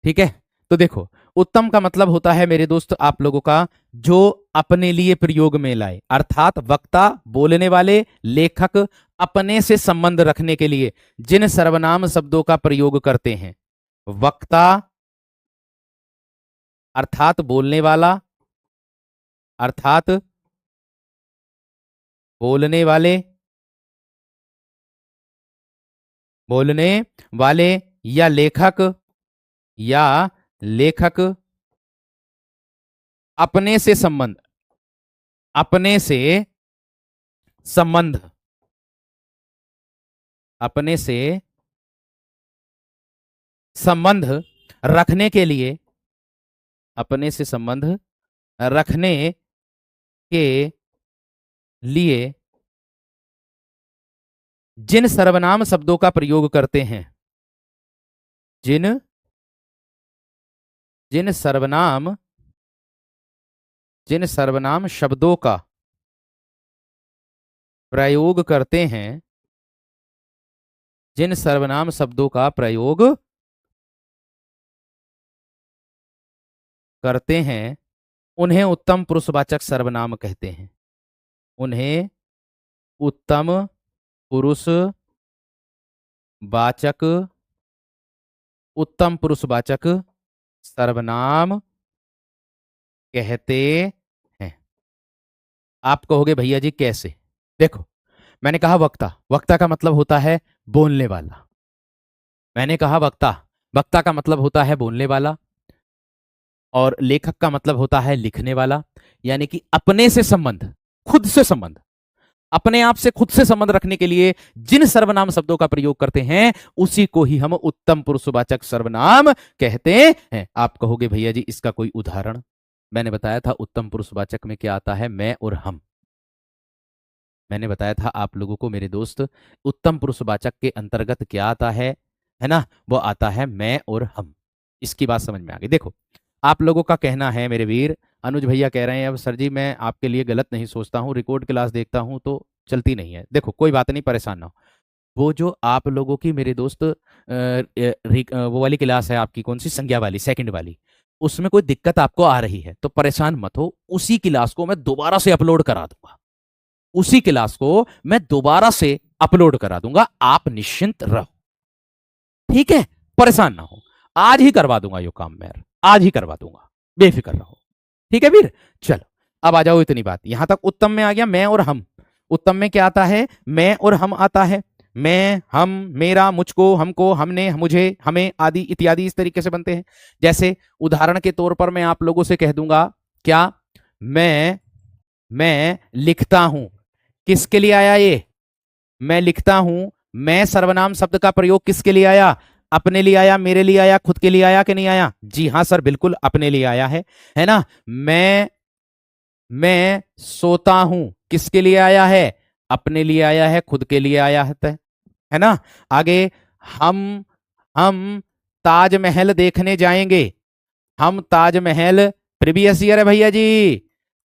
ठीक है, तो देखो, उत्तम का मतलब होता है मेरे दोस्त आप लोगों का जो अपने लिए प्रयोग में लाए, अर्थात वक्ता, बोलने वाले, लेखक अपने से संबंध रखने के लिए जिन सर्वनाम शब्दों का प्रयोग करते हैं। वक्ता अर्थात बोलने वाला, अर्थात बोलने वाले, बोलने वाले या लेखक, या लेखक अपने से संबंध, अपने से संबंध, अपने से संबंध रखने के लिए, अपने से संबंध रखने के लिए जिन सर्वनाम शब्दों का प्रयोग करते हैं, जिन जिन सर्वनाम जिन सर्वनाम शब्दों का प्रयोग करते हैं, जिन सर्वनाम शब्दों का प्रयोग करते हैं उन्हें उत्तम पुरुषवाचक सर्वनाम कहते हैं। उन्हें उत्तम पुरुषवाचक, उत्तम पुरुषवाचक सर्वनाम कहते हैं। आप कहोगे भैया जी कैसे? देखो, मैंने कहा वक्ता, वक्ता का मतलब होता है बोलने वाला। मैंने कहा वक्ता, वक्ता का मतलब होता है बोलने वाला, और लेखक का मतलब होता है लिखने वाला। यानी कि अपने से संबंध, खुद से संबंध, अपने आप से खुद से संबंध रखने के लिए जिन सर्वनाम शब्दों का प्रयोग करते हैं उसी को ही हम उत्तम पुरुषवाचक सर्वनाम कहते हैं। आप कहोगे भैया जी इसका कोई उदाहरण? मैंने बताया था उत्तम पुरुषवाचक में क्या आता है, मैं और हम। मैंने बताया था आप लोगों को मेरे दोस्त, उत्तम पुरुषवाचक के अंतर्गत क्या आता है ना, वो आता है मैं और हम। इसकी बात समझ में आ गई। देखो, आप लोगों का कहना है मेरे वीर, अनुज भैया कह रहे हैं अब सर जी मैं आपके लिए गलत नहीं सोचता हूँ, रिकॉर्ड क्लास देखता हूँ तो चलती नहीं है। देखो कोई बात नहीं, परेशान ना हो। वो जो आप लोगों की मेरे दोस्त वो वाली क्लास है आपकी, कौन सी, संज्ञा वाली, सेकंड वाली, उसमें कोई दिक्कत आपको आ रही है तो परेशान मत हो, उसी क्लास को मैं दोबारा से अपलोड करा दूंगा। उसी क्लास को मैं दोबारा से अपलोड करा दूंगा, आप निश्चिंत रहो, ठीक है, परेशान ना हो। आज ही करवा दूंगा ये काम, मैं आज ही करवा दूंगा, बेफिक्र रहो, ठीक है वीर। चलो अब आ जाओ, इतनी बात यहां तक उत्तम में आ गया। मैं और हम, उत्तम में क्या आता है, मैं और हम आता है। मैं, हम, मेरा, मुझको, हमको, हमने, मुझे, हमें आदि इत्यादि इस तरीके से बनते हैं। जैसे उदाहरण के तौर पर मैं आप लोगों से कह दूंगा क्या, मैं लिखता हूं, किसके लिए आया ये, मैं लिखता हूं। मैं सर्वनाम शब्द का प्रयोग किसके लिए आया, अपने लिए आया, मेरे लिए आया, खुद के लिए आया कि नहीं आया? जी हाँ सर, बिल्कुल अपने लिए आया है ना। मैं सोता हूं, किसके लिए आया है, अपने लिए आया है, खुद के लिए आया है ना। आगे, हम हम ताजमहल देखने जाएंगे, हम ताजमहल, प्रीवियस ईयर है भैया जी,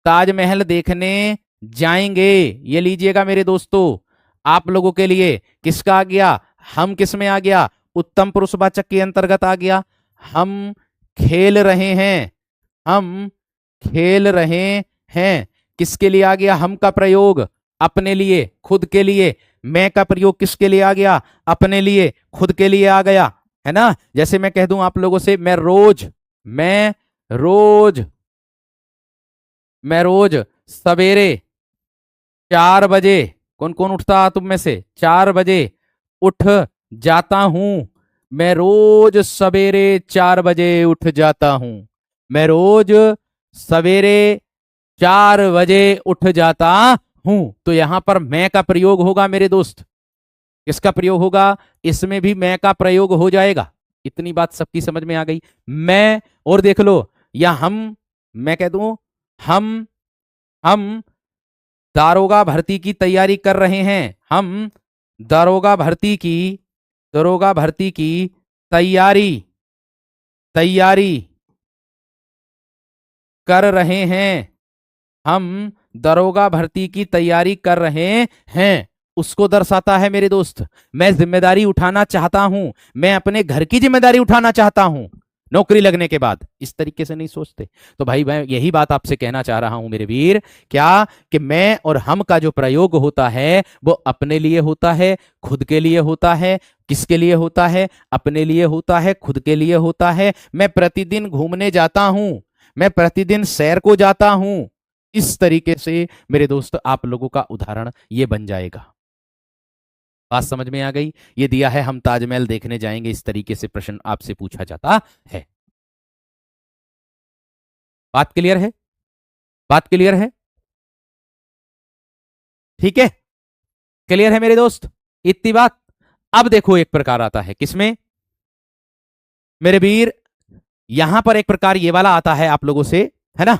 ताजमहल देखने जाएंगे, ये लीजिएगा मेरे दोस्तों। आप लोगों के लिए किसका आ गया, हम किस में आ गया, उत्तम पुरुषवाचक के अंतर्गत आ गया। हम खेल रहे हैं, हम खेल रहे हैं, किसके लिए आ गया, हम का प्रयोग, अपने लिए, खुद के लिए। मैं का प्रयोग किसके लिए आ गया, अपने लिए, खुद के लिए आ गया, है ना। जैसे मैं कह दूं आप लोगों से, मैं रोज सवेरे 4 बजे, कौन कौन उठता तुम में से, 4 बजे उठ जाता हूं। मैं रोज सवेरे 4 बजे उठ जाता हूं, मैं रोज सवेरे 4 बजे उठ जाता हूं। तो यहां पर मैं का प्रयोग होगा मेरे दोस्त, किसका प्रयोग होगा, इसमें भी मैं का प्रयोग हो जाएगा। इतनी बात सबकी समझ में आ गई। मैं, और देख लो, या हम, मैं कह दूं हम दारोगा भर्ती की तैयारी कर रहे हैं, हम दारोगा भर्ती की तैयारी तैयारी कर रहे हैं, हम दरोगा भर्ती की तैयारी कर रहे हैं, उसको दर्शाता है मेरे दोस्त। मैं जिम्मेदारी उठाना चाहता हूं, मैं अपने घर की जिम्मेदारी उठाना चाहता हूं नौकरी लगने के बाद। इस तरीके से नहीं सोचते। तो भाई मैं यही बात आपसे कहना चाह रहा हूं मेरे वीर, क्या, कि मैं और हम का जो प्रयोग होता है वो अपने लिए होता है, खुद के लिए होता है। किसके लिए होता है, अपने लिए होता है, खुद के लिए होता है। मैं प्रतिदिन घूमने जाता हूं, मैं प्रतिदिन सैर को जाता हूं। इस तरीके से मेरे दोस्त आप लोगों का उदाहरण ये बन जाएगा। बात समझ में आ गई। ये दिया है हम ताजमहल देखने जाएंगे, इस तरीके से प्रश्न आपसे पूछा जाता है। बात क्लियर है, बात क्लियर है, ठीक है, क्लियर है मेरे दोस्त, इतनी बात। अब देखो एक प्रकार आता है किसमें मेरे वीर, यहां पर एक प्रकार ये वाला आता है आप लोगों से, है ना।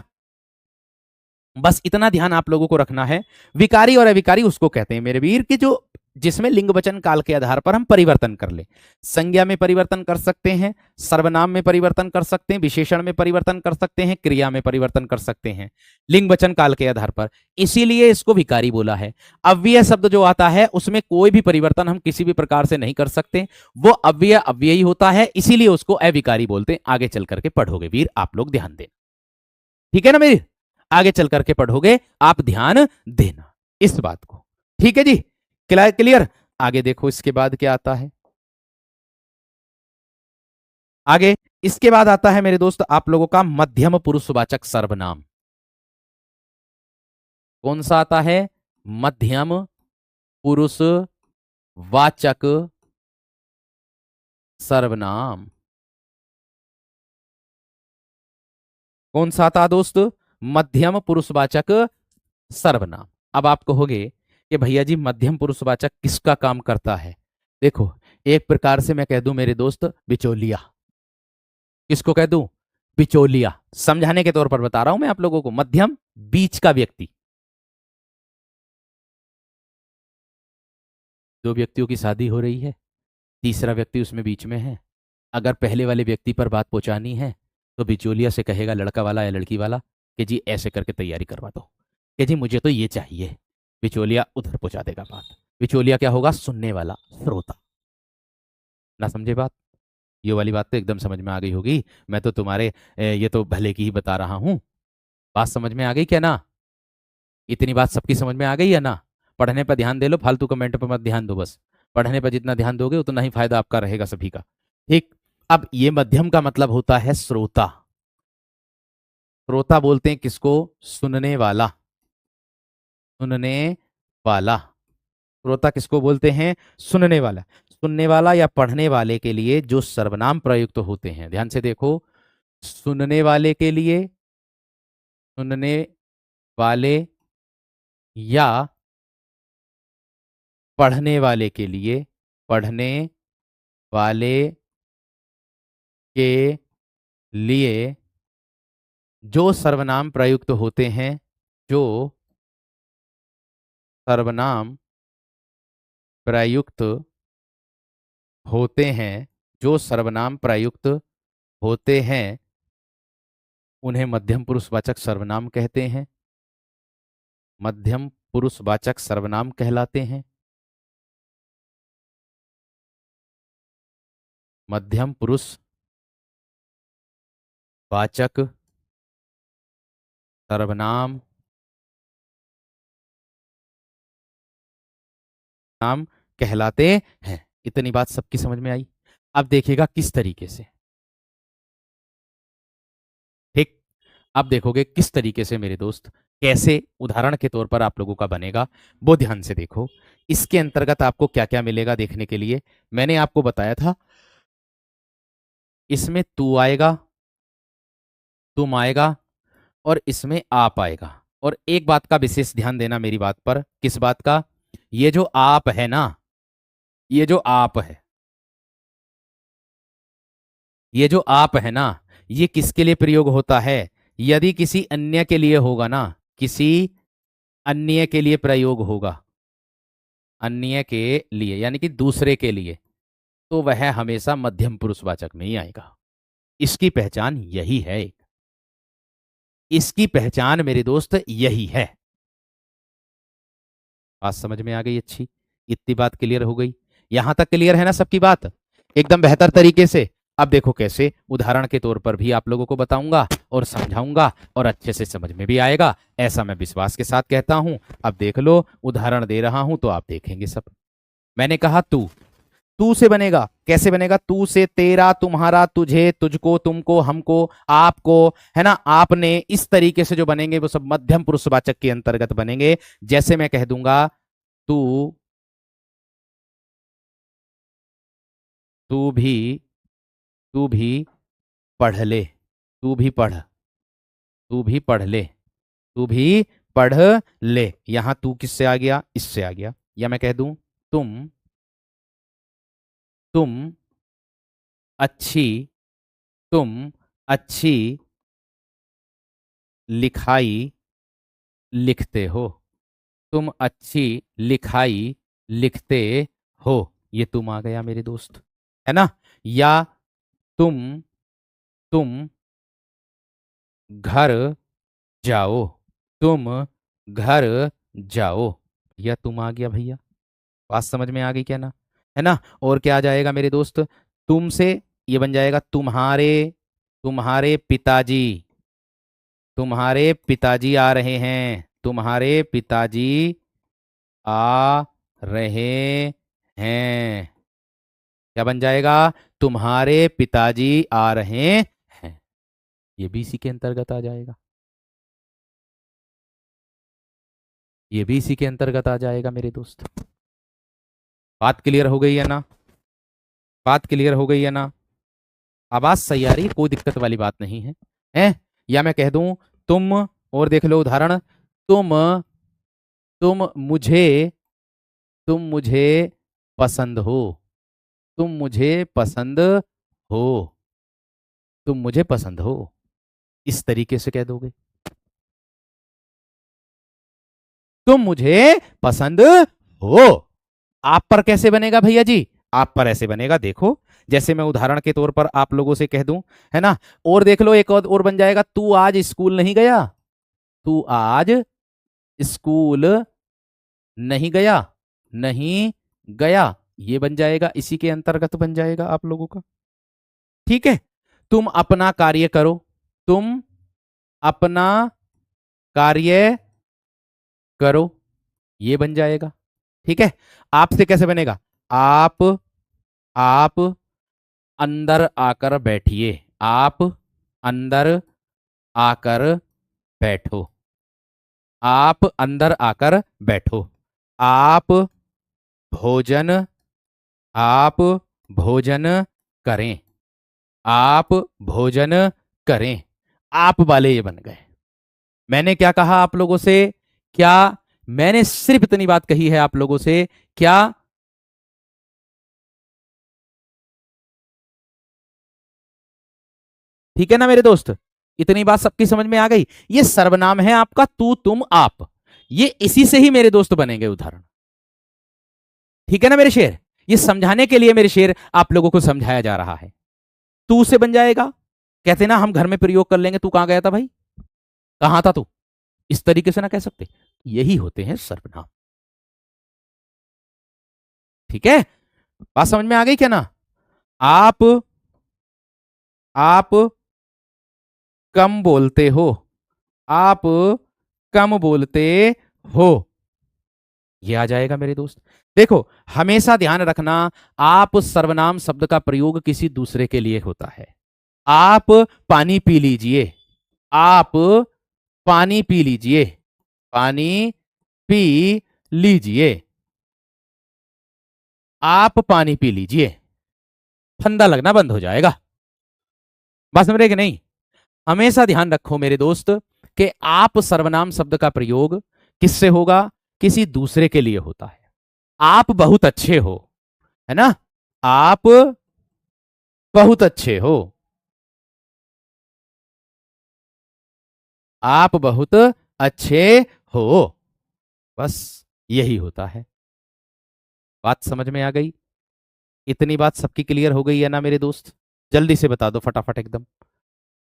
बस इतना ध्यान आप लोगों को रखना है, विकारी और अविकारी उसको कहते हैं मेरे वीर कि जो, जिसमें लिंग वचन काल के आधार पर हम परिवर्तन कर ले। संज्ञा में परिवर्तन कर सकते हैं, सर्वनाम में परिवर्तन कर सकते हैं, विशेषण में परिवर्तन कर सकते हैं, क्रिया में परिवर्तन कर सकते हैं, लिंग वचन काल के आधार पर। इसीलिए इसको विकारी बोला है। अव्यय शब्द जो आता है उसमें कोई भी परिवर्तन हम किसी भी प्रकार से नहीं कर सकते, वो अव्यय अव्ययी होता है, इसीलिए उसको अविकारी बोलते हैं। आगे चल करके पढ़ोगे वीर, आप लोग ध्यान देना, ठीक है ना मेरी, आगे चल करके पढ़ोगे, आप ध्यान देना इस बात को, ठीक है जी, क्लियर। आगे देखो इसके बाद क्या आता है, आगे इसके बाद आता है मेरे दोस्त आप लोगों का मध्यम पुरुषवाचक सर्वनाम। कौन सा आता है, मध्यम पुरुषवाचक सर्वनाम। कौन सा था दोस्त, मध्यम पुरुषवाचक सर्वनाम। अब आप कहोगे कि भैया जी मध्यम पुरुषवाचक किसका काम करता है। देखो, एक प्रकार से मैं कह दूं मेरे दोस्त, बिचौलिया। किसको कह दूं, बिचौलिया। समझाने के तौर पर बता रहा हूं मैं आप लोगों को, मध्यम बीच का व्यक्ति, दो व्यक्तियों की शादी हो रही है, तीसरा व्यक्ति उसमें बीच में है। अगर पहले वाले व्यक्ति पर बात पहुंचानी है तो बिचौलिया से कहेगा, लड़का वाला या लड़की वाला, कि जी ऐसे करके तैयारी करवा दो, कि जी मुझे तो ये चाहिए। बिचौलिया उधर पहुंचा देगा बात। बिचौलिया क्या होगा? सुनने वाला, श्रोता। ना समझे बात? ये वाली बात तो एकदम समझ में आ गई होगी। मैं तो तुम्हारे ये तो भले की ही बता रहा हूँ। बात समझ में आ गई क्या ना? इतनी बात सबकी समझ में आ गई है ना? पढ़ने पर ध्यान दे लो, फालतू कमेंट पर मत ध्यान दो। बस पढ़ने पर जितना ध्यान दोगे उतना ही फायदा आपका रहेगा सभी का। ठीक। अब ये मध्यम का मतलब होता है श्रोता। श्रोता बोलते हैं किसको? सुनने वाला। सुनने वाला। श्रोता किसको बोलते हैं? सुनने वाला। सुनने वाला या पढ़ने वाले के लिए जो सर्वनाम प्रयुक्त होते हैं, ध्यान से देखो। सुनने वाले के लिए, सुनने वाले या पढ़ने वाले के लिए, पढ़ने वाले के लिए जो सर्वनाम प्रयुक्त होते हैं, जो सर्वनाम प्रयुक्त होते हैं, जो सर्वनाम प्रयुक्त होते हैं, उन्हें मध्यम पुरुषवाचक सर्वनाम कहते हैं। मध्यम पुरुषवाचक सर्वनाम कहलाते हैं। मध्यम पुरुषवाचक सर्वनाम नाम कहलाते हैं। इतनी बात सबकी समझ में आई? अब देखिएगा किस तरीके से। ठीक। अब देखोगे किस तरीके से मेरे दोस्त, कैसे उदाहरण के तौर पर आप लोगों का बनेगा, वो ध्यान से देखो। इसके अंतर्गत आपको क्या क्या मिलेगा देखने के लिए। मैंने आपको बताया था इसमें तू आएगा, तुम आएगा, और इसमें आप आएगा। और एक बात का विशेष ध्यान देना मेरी बात पर। किस बात का? ये जो आप है ना, ये जो आप है, ये जो आप है ना, ये किसके लिए प्रयोग होता है? यदि किसी अन्य के लिए होगा ना, किसी अन्य के लिए प्रयोग होगा, अन्य के लिए यानी कि दूसरे के लिए, तो वह हमेशा मध्यम पुरुषवाचक में ही आएगा। इसकी पहचान यही है। इसकी पहचान मेरे दोस्त यही है। बात समझ में आ गई? अच्छी। इतनी बात क्लियर हो गई? यहां तक क्लियर है ना सबकी बात? एकदम बेहतर तरीके से। अब देखो कैसे उदाहरण के तौर पर भी आप लोगों को बताऊंगा और समझाऊंगा, और अच्छे से समझ में भी आएगा, ऐसा मैं विश्वास के साथ कहता हूं। अब देख लो, उदाहरण दे रहा हूं तो आप देखेंगे सब। मैंने कहा तू, तू से बनेगा। कैसे बनेगा? तू से तेरा, तुम्हारा, तुझे, तुझको, तुमको, हमको, आपको, है ना, आपने, इस तरीके से जो बनेंगे वो सब मध्यम पुरुषवाचक के अंतर्गत बनेंगे। जैसे मैं कह दूंगा तू, तू भी, तू भी पढ़ ले, तू भी पढ़, तू भी पढ़ ले, तू भी पढ़ ले। यहां तू किससे आ गया? इससे आ गया। या मैं कह दूं तुम अच्छी, तुम अच्छी लिखाई लिखते हो, तुम अच्छी लिखाई लिखते हो। ये तुम आ गया मेरे दोस्त, है ना? या तुम तुम घर जाओ, तुम घर जाओ। या तुम आ गया भैया। बात समझ में आ गई क्या ना? है ना? और क्या आ जाएगा मेरे दोस्त? तुम से ये बन जाएगा तुम्हारे, तुम्हारे पिताजी, तुम्हारे पिताजी आ रहे हैं, तुम्हारे पिताजी आ रहे हैं। क्या बन जाएगा? तुम्हारे पिताजी आ रहे हैं। ये भी इसी के अंतर्गत आ जाएगा। ये भी इसी के अंतर्गत आ जाएगा मेरे दोस्त। बात क्लियर हो गई है ना? बात क्लियर हो गई है ना? आवाज सही आ रही है, कोई दिक्कत वाली बात नहीं है। हैं? या मैं कह दूं तुम, और देख लो उदाहरण। तुम तुम मुझे, तुम मुझे पसंद हो, तुम मुझे पसंद हो, तुम मुझे पसंद हो। इस तरीके से कह दोगे, तुम मुझे पसंद हो। आप पर कैसे बनेगा भैया जी? आप पर ऐसे बनेगा, देखो जैसे मैं उदाहरण के तौर पर आप लोगों से कह दूं, है ना। और देख लो, एक और बन जाएगा, तू आज स्कूल नहीं गया। तू आज स्कूल नहीं गया, नहीं गया, ये बन जाएगा, इसी के अंतर्गत बन जाएगा आप लोगों का। ठीक है। तुम अपना कार्य करो, तुम अपना कार्य करो, ये बन जाएगा। ठीक है। आपसे कैसे बनेगा? आप अंदर आकर बैठिए, आप अंदर आकर बैठो, आप अंदर आकर बैठो। आप भोजन, आप भोजन करें, आप भोजन करें। आप वाले ये बन गए। मैंने क्या कहा आप लोगों से? क्या मैंने सिर्फ इतनी बात कही है आप लोगों से? क्या ठीक है ना मेरे दोस्त? इतनी बात सबकी समझ में आ गई? ये सर्वनाम है आपका तू, तुम, आप। ये इसी से ही मेरे दोस्त बनेंगे उदाहरण। ठीक है ना मेरे शेर? ये समझाने के लिए मेरे शेर आप लोगों को समझाया जा रहा है। तू से बन जाएगा, कहते ना हम घर में प्रयोग कर लेंगे, तू कहां गया था भाई, कहां था तू, इस तरीके से ना कह सकते। यही होते हैं सर्वनाम। ठीक है। बात समझ में आ गई क्या ना? आप आप कम बोलते हो, आप कम बोलते हो, ये आ जाएगा मेरे दोस्त। देखो, हमेशा ध्यान रखना, आप सर्वनाम शब्द का प्रयोग किसी दूसरे के लिए होता है। आप पानी पी लीजिए, आप पानी पी लीजिए, पानी पी लीजिए, आप पानी पी लीजिए, ठंडा लगना बंद हो जाएगा। बात समझ रहे कि नहीं? हमेशा ध्यान रखो मेरे दोस्त कि आप सर्वनाम शब्द का प्रयोग किससे होगा? किसी दूसरे के लिए होता है। आप बहुत अच्छे हो, है ना, आप बहुत अच्छे हो, आप बहुत अच्छे हो, बस यही होता है। बात समझ में आ गई? इतनी बात सबकी क्लियर हो गई है ना मेरे दोस्त? जल्दी से बता दो फटाफट एकदम।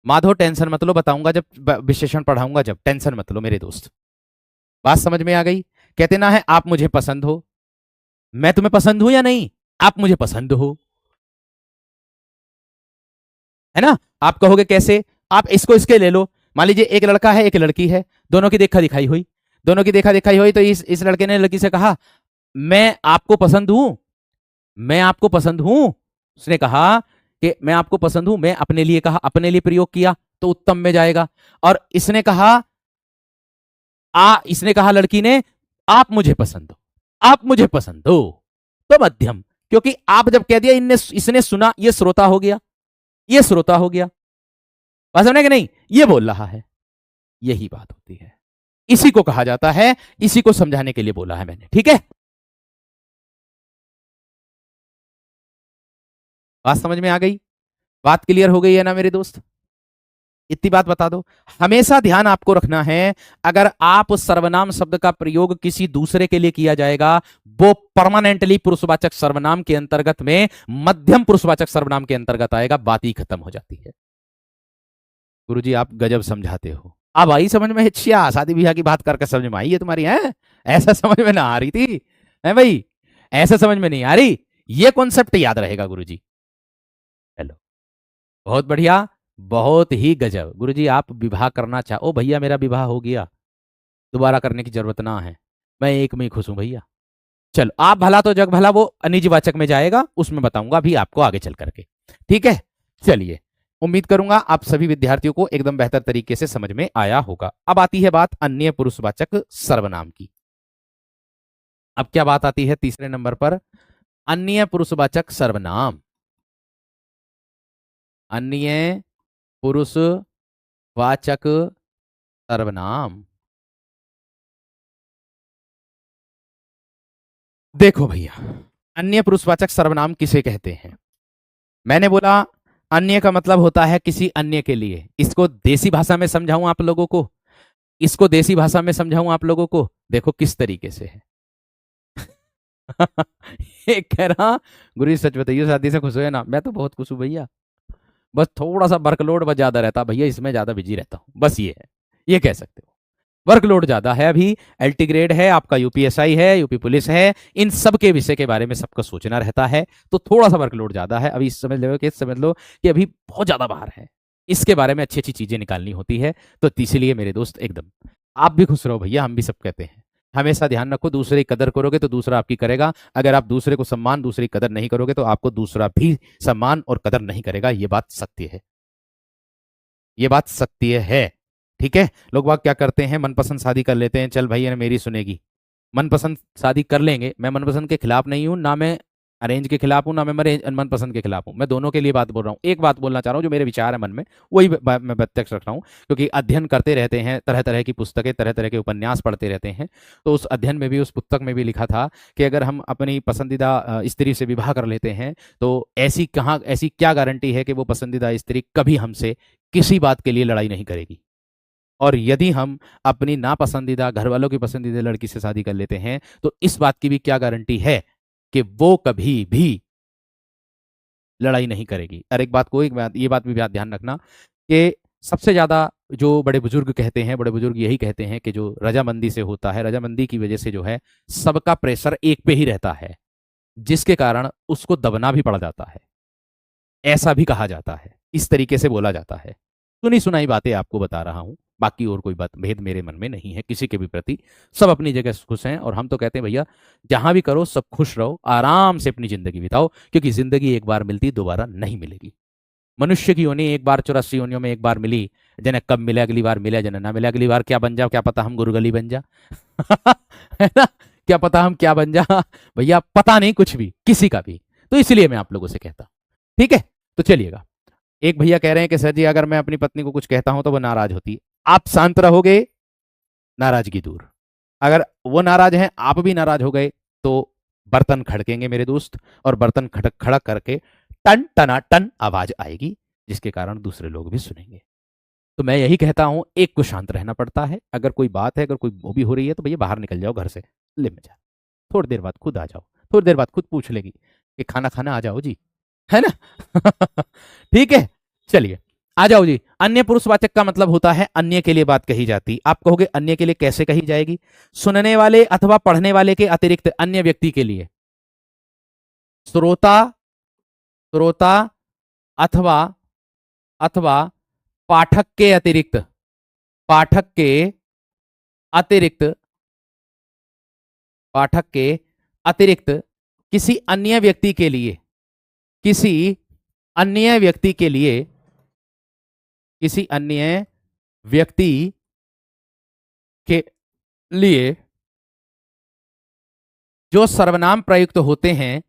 माधव टेंशन मत लो, बताऊंगा जब विशेषण पढ़ाऊंगा, जब टेंशन मत लो मेरे दोस्त। बात समझ में आ गई? कहते ना है आप मुझे पसंद हो, मैं तुम्हें पसंद हूं या नहीं? आप मुझे पसंद हो, है ना। आप कहोगे कैसे? आप इसको इसके ले लो, मान लीजिए एक लड़का है एक लड़की है, दोनों की देखा दिखाई हुई, दोनों की देखा दिखाई हुई, तो इस लड़के ने लड़की से कहा मैं आपको पसंद हूं, मैं आपको पसंद हूं। उसने कहा कि मैं आपको पसंद हूं, मैं अपने लिए कहा, अपने लिए प्रयोग किया तो उत्तम में जाएगा। और इसने कहा लड़की ने आप मुझे पसंद हो, आप मुझे पसंद हो, तो मध्यम। क्योंकि आप जब कह दिया इनने इसने सुना, ये श्रोता हो गया, ये श्रोता हो गया। बात समझे कि नहीं? ये बोल रहा है, यही बात होती है। इसी को कहा जाता है, इसी को समझाने के लिए बोला है मैंने। ठीक है। बात समझ में आ गई? बात क्लियर हो गई है ना मेरे दोस्त? इतनी बात बता दो। हमेशा ध्यान आपको रखना है, अगर आप सर्वनाम शब्द का प्रयोग किसी दूसरे के लिए किया जाएगा, वो परमानेंटली पुरुषवाचक सर्वनाम के अंतर्गत में मध्यम पुरुषवाचक सर्वनाम के अंतर्गत आएगा, बात ही खत्म हो जाती है। गुरुजी आप गजब समझाते हो। अब आई समझ में? अच्छा, शादी ब्याह की बात करके समझ में आई है तुम्हारी, है? ऐसा समझ में ना आ रही थी, है भाई? ऐसा समझ में नहीं आ रही? ये कॉन्सेप्ट याद रहेगा गुरुजी। चलो, बहुत बढ़िया, बहुत ही गजब। गुरुजी आप विवाह करना चाहो? भैया मेरा विवाह हो गया, दोबारा करने की जरूरत ना है, मैं एक में ही खुश हूं भैया। चलो, आप भला तो जग भला, वो अनिजवाचक में जाएगा, उसमें बताऊंगा भी आपको आगे चल करके। ठीक है। चलिए, उम्मीद करूंगा आप सभी विद्यार्थियों को एकदम बेहतर तरीके से समझ में आया होगा। अब आती है बात अन्य पुरुषवाचक सर्वनाम की। अब क्या बात आती है तीसरे नंबर पर? अन्य पुरुषवाचक सर्वनाम, अन्य पुरुषवाचक सर्वनाम। देखो भैया, अन्य पुरुषवाचक सर्वनाम किसे कहते हैं? मैंने बोला अन्य का मतलब होता है किसी अन्य के लिए। इसको देसी भाषा में समझाऊं आप लोगों को, इसको देसी भाषा में समझाऊं आप लोगों को, देखो किस तरीके से है। एक कह रहा, गुरु सच बताइए शादी से खुश हुए ना? मैं तो बहुत खुश हूँ भैया, बस थोड़ा सा वर्कलोड बस ज्यादा रहता भैया, इसमें ज्यादा बिजी रहता हूँ, बस ये है, ये कह सकते हो। वर्कलोड ज्यादा है अभी, एल्टीग्रेड है आपका, यूपीएसआई है, यूपी पुलिस है, इन सब के विषय के बारे में सबको सोचना रहता है, तो थोड़ा सा वर्कलोड ज्यादा है अभी। समझ लो कि अभी बहुत ज्यादा बाहर है, इसके बारे में अच्छी अच्छी चीजें निकालनी होती है। तो इसीलिए मेरे दोस्त एकदम आप भी खुश रहो भैया, हम भी सब कहते हैं। हमेशा ध्यान रखो, दूसरे की कदर करोगे तो दूसरा आपकी करेगा, अगर आप दूसरे को सम्मान, दूसरे की कदर नहीं करोगे तो आपको दूसरा भी सम्मान और कदर नहीं करेगा। ये बात सत्य है, ये बात सत्य है। ठीक है, लोग बाग क्या करते हैं, मनपसंद शादी कर लेते हैं, चल भाई ये मेरी सुनेगी, मनपसंद शादी कर लेंगे। मैं मनपसंद के खिलाफ नहीं हूं, ना मैं अरेंज के खिलाफ हूं, ना मैं मनपसंद के खिलाफ हूं, मैं दोनों के लिए बात बोल रहा हूं। एक बात बोलना चाह रहा हूं, जो मेरे विचार है मन में, वही मैं प्रत्यक्ष रख रहा हूं, क्योंकि अध्ययन करते रहते हैं, तरह तरह की पुस्तकें, तरह तरह के उपन्यास पढ़ते रहते हैं। तो उस अध्ययन में भी, उस पुस्तक में भी लिखा था कि अगर हम अपनी पसंदीदा स्त्री से विवाह कर लेते हैं तो ऐसी क्या गारंटी है कि वो पसंदीदा स्त्री कभी हमसे किसी बात के लिए लड़ाई नहीं करेगी। और यदि हम अपनी नापसंदीदा, घर वालों की पसंदीदा लड़की से शादी कर लेते हैं तो इस बात की भी क्या गारंटी है कि वो कभी भी लड़ाई नहीं करेगी। और एक बात को, ये बात भी ध्यान रखना कि सबसे ज्यादा जो बड़े बुजुर्ग कहते हैं, बड़े बुजुर्ग यही कहते हैं कि जो रजामंदी से होता है, रजामंदी की वजह से जो है सबका प्रेशर एक पे ही रहता है, जिसके कारण उसको दबना भी पड़ जाता है, ऐसा भी कहा जाता है, इस तरीके से बोला जाता है। सुनी सुनाई बातें आपको बता रहा हूं, बाकी और कोई बात भेद मेरे मन में नहीं है किसी के भी प्रति। सब अपनी जगह खुश हैं, और हम तो कहते हैं भैया जहां भी करो सब खुश रहो, आराम से अपनी जिंदगी बिताओ, क्योंकि जिंदगी एक बार मिलती, दोबारा नहीं मिलेगी। मनुष्य की योनि एक बार, 84 योनियों में एक बार मिली, जने कब मिले अगली बार, मिले जने ना मिले अगली बार, क्या बन जाओ, क्या पता हम गुरगली बन जा। है ना, क्या पता हम क्या बन जा भैया, पता नहीं कुछ भी किसी का भी। तो इसलिए मैं आप लोगों से कहता हूं, ठीक है। तो चलिएगा, एक भैया कह रहे हैं कि सर जी अगर मैं अपनी पत्नी को कुछ कहता हूं तो वो नाराज होती है। आप शांत रहोगे, नाराजगी दूर। अगर वो नाराज हैं, आप भी नाराज हो गए, तो बर्तन खड़केंगे मेरे दोस्त, और बर्तन खड़क खड़क करके टन टना टन आवाज आएगी, जिसके कारण दूसरे लोग भी सुनेंगे। तो मैं यही कहता हूं, एक को शांत रहना पड़ता है। अगर कोई बात है, अगर कोई वो भी हो रही है, तो भैया बाहर निकल जाओ घर से, ले में जा, थोड़ी देर बाद खुद आ जाओ, थोड़ी देर बाद खुद पूछ लेगी कि खाना खाना आ जाओ जी, है ना। ठीक है, चलिए आ जाओ जी। अन्य पुरुषवाचक का मतलब होता है अन्य के लिए बात कही जाती। आप कहोगे अन्य के लिए कैसे कही जाएगी? सुनने वाले अथवा पढ़ने वाले के अतिरिक्त अन्य व्यक्ति के लिए, श्रोता, श्रोता अथवा अथवा पाठक के अतिरिक्त, पाठक के अतिरिक्त, पाठक के अतिरिक्त किसी अन्य व्यक्ति के लिए, किसी अन्य व्यक्ति के लिए, किसी अन्य व्यक्ति के लिए जो सर्वनाम प्रयुक्त होते हैं,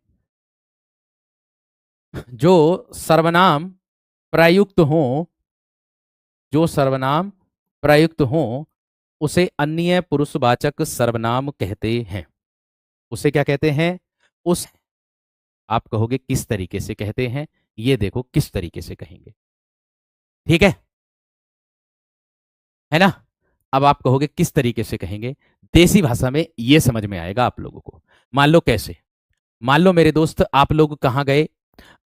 जो सर्वनाम प्रयुक्त हो, जो सर्वनाम प्रयुक्त हो, उसे अन्य पुरुषवाचक सर्वनाम कहते हैं। उसे क्या कहते हैं? उस, आप कहोगे किस तरीके से कहते हैं, ये देखो किस तरीके से कहेंगे, ठीक है ना। अब आप कहोगे किस तरीके से कहेंगे, देसी भाषा में ये समझ में आएगा आप लोगों को। मान लो कैसे, मान लो मेरे दोस्त आप लोग कहां गए,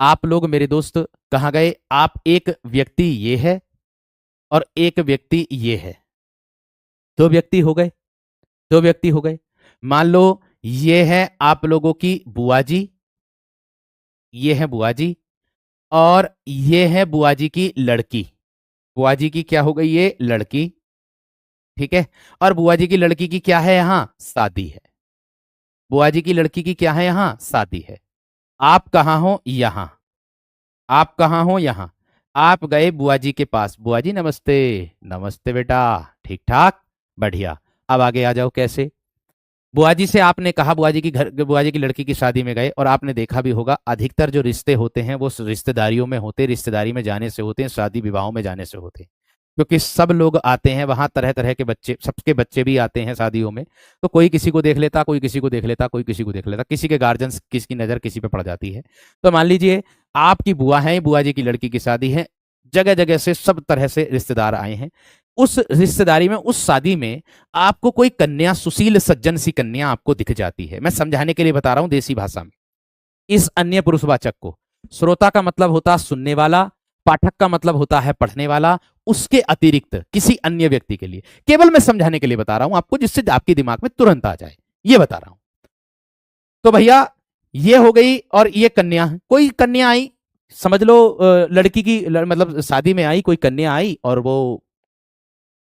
आप लोग मेरे दोस्त कहां गए, आप, एक व्यक्ति ये है और एक व्यक्ति ये है, दो व्यक्ति हो गए, दो व्यक्ति हो गए। मान लो ये है आप लोगों की बुआ जी, ये है बुआ जी, और ये है बुआ जी की लड़की। बुआ जी की क्या हो गई, ये लड़की, ठीक है। और बुआ जी की लड़की की क्या है, यहां शादी है। बुआ जी की लड़की की क्या है, यहां शादी है। आप कहां हो, यहां। आप कहां हो, यहां। आप गए बुआ जी के पास, बुआ जी नमस्ते। नमस्ते बेटा, ठीक ठाक, बढ़िया। अब आगे आ जाओ कैसे, बुआ जी से आपने कहा, बुआ जी की घर, बुआ जी की लड़की की शादी में गए, और आपने देखा भी होगा अधिकतर जो रिश्ते होते हैं वो रिश्तेदारियों में होते, रिश्तेदारी में जाने से होते हैं, शादी विवाहों में जाने से होते हैं, क्योंकि सब लोग आते हैं वहां, तरह तरह के बच्चे, सबके बच्चे भी आते हैं शादियों में। तो कोई किसी को देख लेता, कोई किसी को देख लेता, कोई किसी को देख लेता, किसी के गार्जियन, किसकी नजर किसी पे पड़ जाती है। तो मान लीजिए आपकी बुआ है, बुआ जी की लड़की की शादी है, जगह जगह से सब तरह से रिश्तेदार आए हैं। उस रिश्तेदारी में, उस शादी में आपको कोई कन्या, सुशील सज्जन सी कन्या आपको दिख जाती है। मैं समझाने के लिए बता रहा हूं देसी भाषा में। इस अन्य पुरुषवाचक को, श्रोता का मतलब होता है सुनने वाला, पाठक का मतलब होता है पढ़ने वाला, उसके अतिरिक्त किसी अन्य व्यक्ति के लिए, केवल मैं समझाने के लिए बता रहा हूं आपको, जिससे आपके दिमाग में तुरंत आ जाए, ये बता रहा हूं। तो भैया ये हो गई, और ये कन्या, कोई कन्या आई, समझ लो लड़की की मतलब शादी में आई कोई कन्या आई, और वो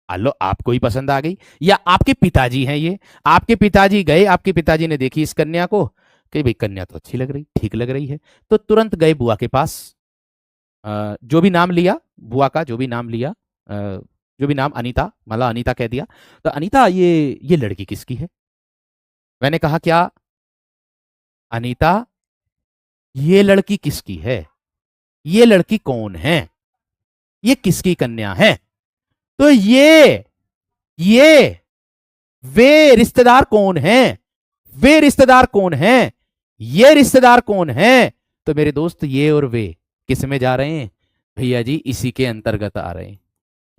लो आपको ही पसंद आ गई, या आपके पिताजी हैं ये, आपके पिताजी गए, आपके पिताजी ने देखी इस कन्या को कि भाई कन्या तो अच्छी लग रही, ठीक लग रही है, तो तुरंत गए बुआ के पास, जो भी नाम लिया बुआ का, जो भी नाम लिया, जो भी नाम, अनीता, मतलब अनीता कह दिया, तो अनीता ये लड़की किसकी है? मैंने कहा क्या अनीता, ये लड़की किसकी है, ये लड़की कौन है, ये किसकी कन्या है? तो ये वे रिश्तेदार कौन हैं, वे रिश्तेदार कौन हैं, ये रिश्तेदार कौन हैं? तो मेरे दोस्त ये और वे किस में जा रहे हैं? भैया जी इसी के अंतर्गत आ रहे हैं।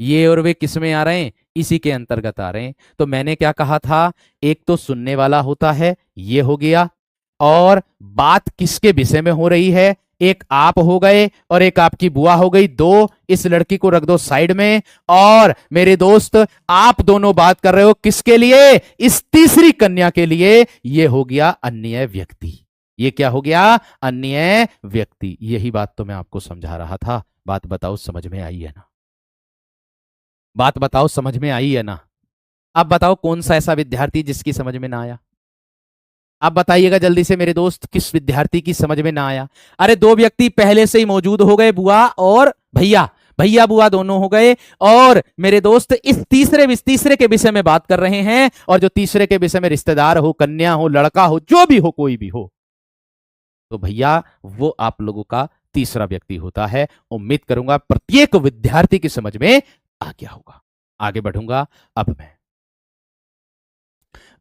ये और वे किस में आ रहे हैं? इसी के अंतर्गत आ रहे हैं। तो मैंने क्या कहा था, एक तो सुनने वाला होता है, ये हो गया, और बात किसके विषय में हो रही है, एक आप हो गए और एक आपकी बुआ हो गई, दो, इस लड़की को रख दो साइड में, और मेरे दोस्त आप दोनों बात कर रहे हो किसके लिए, इस तीसरी कन्या के लिए, ये हो गया अन्य व्यक्ति। ये क्या हो गया? अन्य व्यक्ति। यही बात तो मैं आपको समझा रहा था। बात बताओ समझ में आई है ना? बात बताओ समझ में आई है ना? अब बताओ कौन सा ऐसा विद्यार्थी जिसकी समझ में ना आया? आप बताइएगा जल्दी से मेरे दोस्त, किस विद्यार्थी की समझ में ना आया? अरे दो व्यक्ति पहले से ही मौजूद हो गए, बुआ और भैया, भैया बुआ दोनों हो गए, और मेरे दोस्त इस तीसरे के विषय में बात कर रहे हैं, और जो तीसरे के विषय में रिश्तेदार हो, कन्या हो, लड़का हो, जो भी हो, कोई भी हो, तो भैया वो आप लोगों का तीसरा व्यक्ति होता है। उम्मीद करूंगा प्रत्येक विद्यार्थी की समझ में आ गया होगा। आगे बढ़ूंगा अब मैं,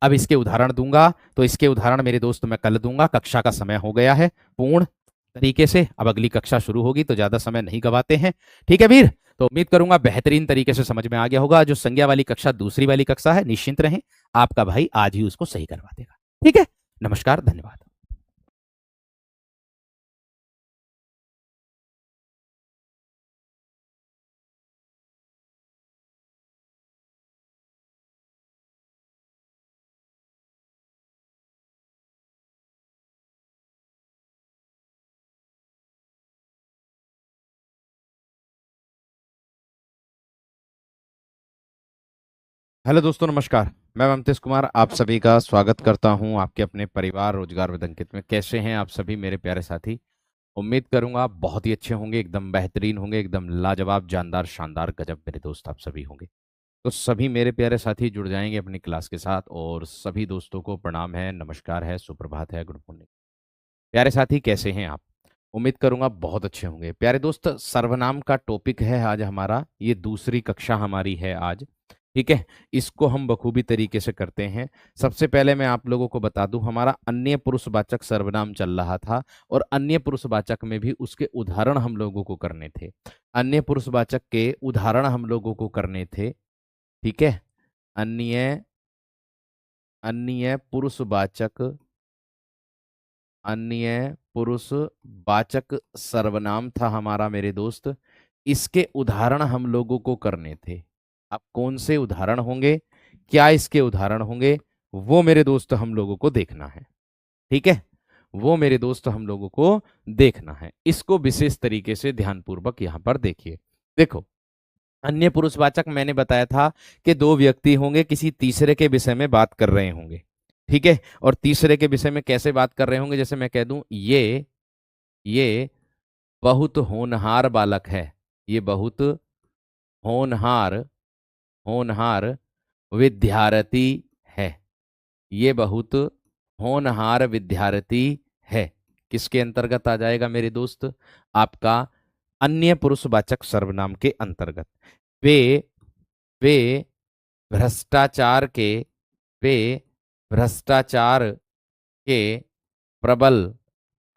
अब इसके उदाहरण दूंगा। तो इसके उदाहरण मेरे दोस्त मैं कल दूंगा, कक्षा का समय हो गया है पूर्ण तरीके से, अब अगली कक्षा शुरू होगी तो ज्यादा समय नहीं गवाते हैं। ठीक है वीर? तो उम्मीद करूंगा बेहतरीन तरीके से समझ में आ गया होगा। जो संज्ञा वाली कक्षा, दूसरी वाली कक्षा है, निश्चिंत रहें, आपका भाई आज ही उसको सही करवा देगा। ठीक है, नमस्कार, धन्यवाद। हेलो दोस्तों, नमस्कार। मैं ममतेश कुमार आप सभी का स्वागत करता हूं आपके अपने परिवार रोजगार विद अंकित में। कैसे हैं आप सभी मेरे प्यारे साथी? उम्मीद करूंगा आप बहुत ही अच्छे होंगे, एकदम बेहतरीन होंगे, एकदम लाजवाब, जानदार, शानदार, गजब मेरे दोस्त आप सभी होंगे। तो सभी मेरे प्यारे साथी जुड़ जाएंगे अपनी क्लास के साथ, और सभी दोस्तों को प्रणाम है, नमस्कार है, सुप्रभात है, गुड मॉर्निंग। प्यारे साथी कैसे हैं आप? उम्मीद करूंगा बहुत अच्छे होंगे। प्यारे दोस्त, सर्वनाम का टॉपिक है आज हमारा, ये दूसरी कक्षा हमारी है आज। ठीक है, इसको हम बखूबी तरीके से करते हैं। सबसे पहले मैं आप लोगों को बता दूं, हमारा अन्य पुरुषवाचक सर्वनाम चल रहा था, और अन्य पुरुषवाचक में भी उसके उदाहरण हम लोगों को करने थे। अन्य पुरुषवाचक के उदाहरण हम लोगों को करने थे। ठीक है, अन्य अन्य पुरुषवाचक, अन्य पुरुषवाचक सर्वनाम था हमारा मेरे दोस्त, इसके उदाहरण हम लोगों को करने थे। अब कौन से उदाहरण होंगे, क्या इसके उदाहरण होंगे, वो मेरे दोस्त हम लोगों को देखना है। ठीक है, वो मेरे दोस्त हम लोगों को देखना है। इसको विशेष तरीके से ध्यानपूर्वक यहां पर देखिए। देखो, अन्य पुरुषवाचक मैंने बताया था कि दो व्यक्ति होंगे, किसी तीसरे के विषय में बात कर रहे होंगे। ठीक है, और तीसरे के विषय में कैसे बात कर रहे होंगे, जैसे मैं कह दूं ये बहुत होनहार बालक है, ये बहुत होनहार होनहार विद्यार्थी है, ये बहुत होनहार विद्यार्थी है। किसके अंतर्गत आ जाएगा मेरे दोस्त? आपका अन्य पुरुषवाचक सर्वनाम के अंतर्गत। वे वे भ्रष्टाचार के वे भ्रष्टाचार के प्रबल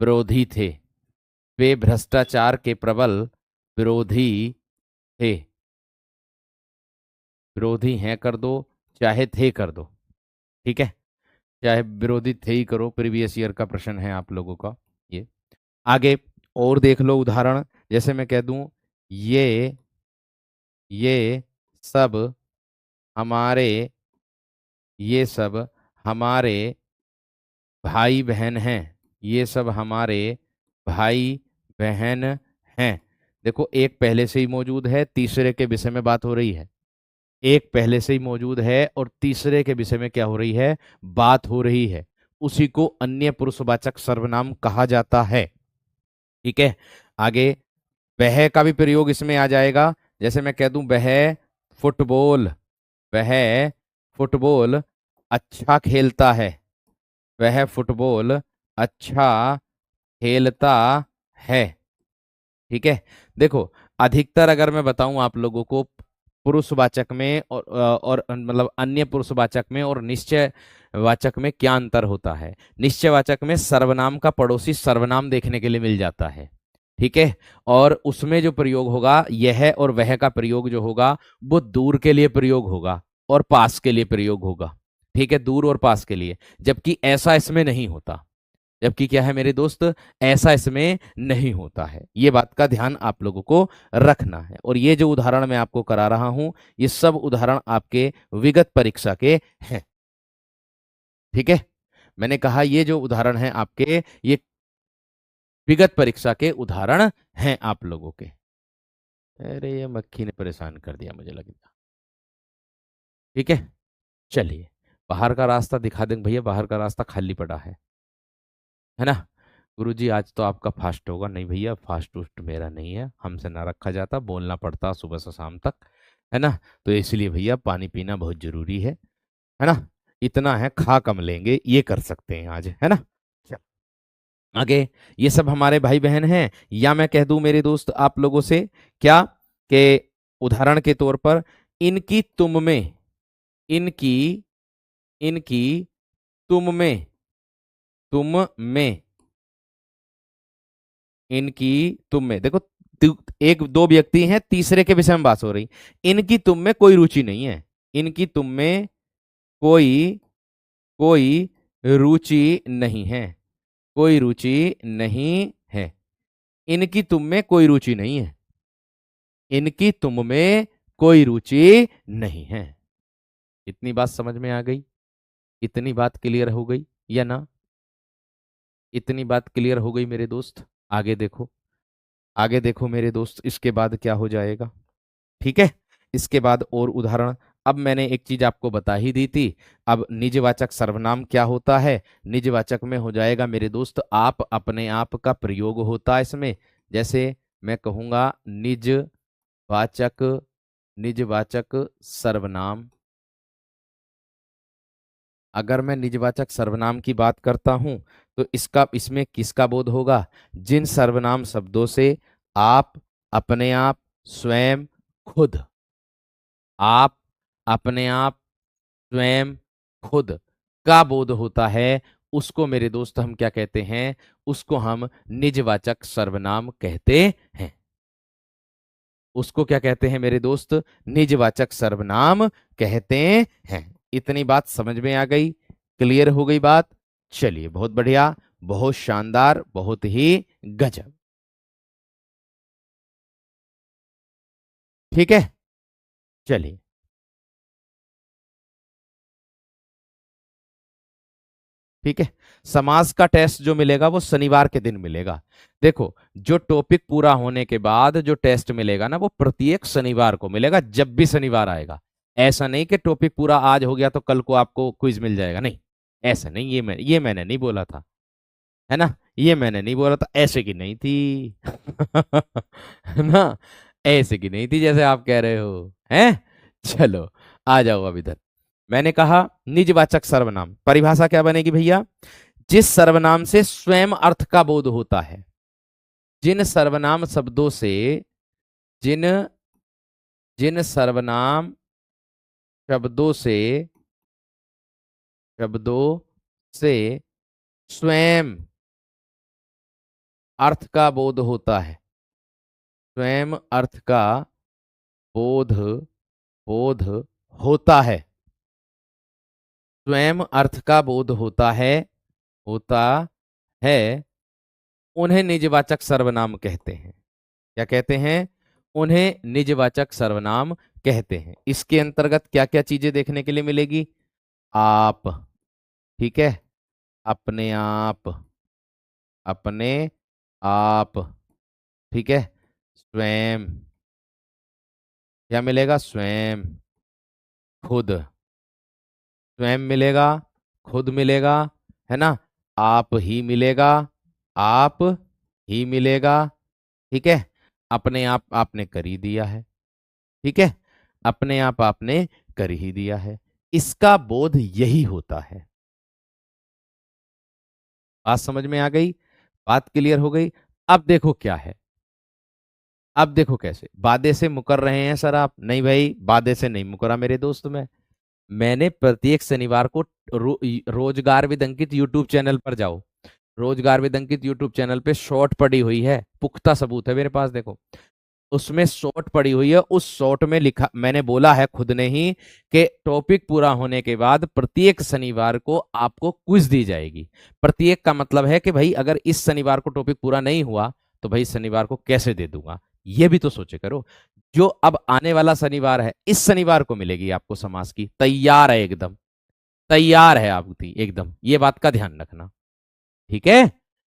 विरोधी थे, वे भ्रष्टाचार के प्रबल विरोधी थे। विरोधी हैं कर दो, चाहे थे कर दो। ठीक है, चाहे विरोधी थे ही करो, प्रीवियस ईयर का प्रश्न है आप लोगों का ये। आगे और देख लो उदाहरण, जैसे मैं कह दूं ये सब हमारे ये सब हमारे भाई बहन हैं, ये सब हमारे भाई बहन हैं। देखो एक पहले से ही मौजूद है, तीसरे के विषय में बात हो रही है। एक पहले से ही मौजूद है और तीसरे के विषय में क्या हो रही है, बात हो रही है। उसी को अन्य पुरुषवाचक सर्वनाम कहा जाता है। ठीक है, आगे वह का भी प्रयोग इसमें आ जाएगा। जैसे मैं कह दूं फुटबॉल वह फुटबॉल अच्छा खेलता है, वह फुटबॉल अच्छा खेलता है। ठीक है, देखो अधिकतर अगर मैं बताऊं आप लोगों को, पुरुषवाचक में और मतलब अन्य पुरुषवाचक में और निश्चयवाचक में क्या अंतर होता है। निश्चयवाचक में सर्वनाम का पड़ोसी सर्वनाम देखने के लिए मिल जाता है। ठीक है, और उसमें जो प्रयोग होगा यह और वह का प्रयोग जो होगा वो दूर के लिए प्रयोग होगा और पास के लिए प्रयोग होगा। ठीक है, दूर और पास के लिए, जबकि ऐसा इसमें नहीं होता। जबकि क्या है मेरे दोस्त, ऐसा इसमें नहीं होता है। ये बात का ध्यान आप लोगों को रखना है। और ये जो उदाहरण मैं आपको करा रहा हूं, ये सब उदाहरण आपके विगत परीक्षा के हैं। ठीक है, मैंने कहा ये जो उदाहरण है आपके, ये विगत परीक्षा के उदाहरण हैं आप लोगों के। अरे ये मक्खी ने परेशान कर दिया मुझे लगता। ठीक है, चलिए बाहर का रास्ता दिखा देंगे भैया, बाहर का रास्ता खाली पड़ा है ना। गुरुजी आज तो आपका फास्ट होगा। नहीं भैया, फास्ट उस्ट मेरा नहीं है, हमसे ना रखा जाता, बोलना पड़ता सुबह से शाम तक, है ना। तो इसलिए भैया पानी पीना बहुत जरूरी है ना। इतना है, खा कम लेंगे, ये कर सकते हैं आज, है ना। चल, आगे ये सब हमारे भाई बहन हैं, या मैं कह दूं मेरे दोस्त आप लोगों से क्या, के उदाहरण के तौर पर इनकी तुम में, इनकी इनकी तुम में इनकी तुम में, देखो एक दो व्यक्ति हैं, तीसरे के विषय में बात हो रही। इनकी तुम में कोई रुचि नहीं है, इनकी तुम में कोई कोई रुचि नहीं है, कोई रुचि नहीं है। इनकी तुम में कोई रुचि नहीं है, इनकी तुम में कोई रुचि नहीं है। इतनी बात समझ में आ गई? इतनी बात क्लियर हो गई या ना? इतनी बात क्लियर हो गई मेरे दोस्त? आगे देखो, आगे देखो मेरे दोस्त, इसके बाद क्या हो जाएगा। ठीक है, इसके बाद और उदाहरण। अब मैंने एक चीज आपको बता ही दी थी। अब निजवाचक सर्वनाम क्या होता है, निजवाचक में हो जाएगा मेरे दोस्त आप, अपने आप का प्रयोग होता है इसमें। जैसे मैं कहूंगा निजवाचक, निजवाचक सर्वनाम। अगर मैं निजवाचक सर्वनाम की बात करता हूं तो इसका इसमें किसका बोध होगा, जिन सर्वनाम शब्दों से आप, अपने आप, स्वयं, खुद, आप, अपने आप, स्वयं, खुद का बोध होता है, उसको मेरे दोस्त हम क्या कहते हैं, उसको हम निजवाचक सर्वनाम कहते हैं। उसको क्या कहते हैं मेरे दोस्त, निजवाचक सर्वनाम कहते हैं। इतनी बात समझ में आ गई? क्लियर हो गई बात? चलिए बहुत बढ़िया, बहुत शानदार, बहुत ही गजब। ठीक है, चलिए ठीक है। समास का टेस्ट जो मिलेगा वो शनिवार के दिन मिलेगा। देखो जो टॉपिक पूरा होने के बाद जो टेस्ट मिलेगा ना, वो प्रत्येक शनिवार को मिलेगा, जब भी शनिवार आएगा। ऐसा नहीं कि टॉपिक पूरा आज हो गया तो कल को आपको क्विज मिल जाएगा, नहीं ऐसा नहीं। ये मैंने नहीं बोला था, है ना। ये मैंने नहीं बोला था, ऐसे की नहीं थी है ना, ऐसे की नहीं थी जैसे आप कह रहे हो हैं। चलो आ जाओ अब इधर। मैंने कहा निजवाचक सर्वनाम परिभाषा क्या बनेगी भैया, जिस सर्वनाम से स्वयं अर्थ का बोध होता है, जिन सर्वनाम शब्दों से, जिन जिन सर्वनाम शब्दों से, शब्दों से स्वयं अर्थ का बोध होता है, स्वयं अर्थ का बोध बोध होता है, स्वयं अर्थ का बोध होता है, उन्हें निजवाचक सर्वनाम कहते हैं। क्या कहते हैं? उन्हें निजवाचक सर्वनाम कहते हैं। इसके अंतर्गत क्या क्या चीजें देखने के लिए मिलेगी? आप, ठीक है, अपने आप, अपने आप, ठीक है, स्वयं, क्या मिलेगा? स्वयं, खुद, स्वयं मिलेगा, खुद मिलेगा, है ना, आप ही मिलेगा, आप ही मिलेगा, ठीक है, अपने आप आपने कर ही दिया है, ठीक है, अपने आप आपने कर ही दिया है। इसका बोध यही होता है। बात समझ में आ गई? बात क्लियर हो गई? अब देखो क्या है, अब देखो कैसे बादे से मुकर रहे हैं सर आप। नहीं भाई, बादे से नहीं मुकरा मेरे दोस्त। मैंने प्रत्येक शनिवार को रोजगार विद अंकित यूट्यूब चैनल पर जाओ, रोजगार विद अंकित यूट्यूब चैनल पे शॉर्ट पड़ी हुई है, पुख्ता सबूत है मेरे पास, देखो उसमें शॉर्ट पड़ी हुई है। उस शॉर्ट में लिखा, मैंने बोला है खुद ने ही कि टॉपिक पूरा होने के बाद प्रत्येक शनिवार को आपको क्विज दी जाएगी। प्रत्येक का मतलब है कि भाई अगर इस शनिवार को टॉपिक पूरा नहीं हुआ तो भाई शनिवार को कैसे दे दूंगा, ये भी तो सोचे करो। जो अब आने वाला शनिवार है, इस शनिवार को मिलेगी आपको समास की, तैयार है एकदम, तैयार है आपकी एकदम, ये बात का ध्यान रखना, ठीक है,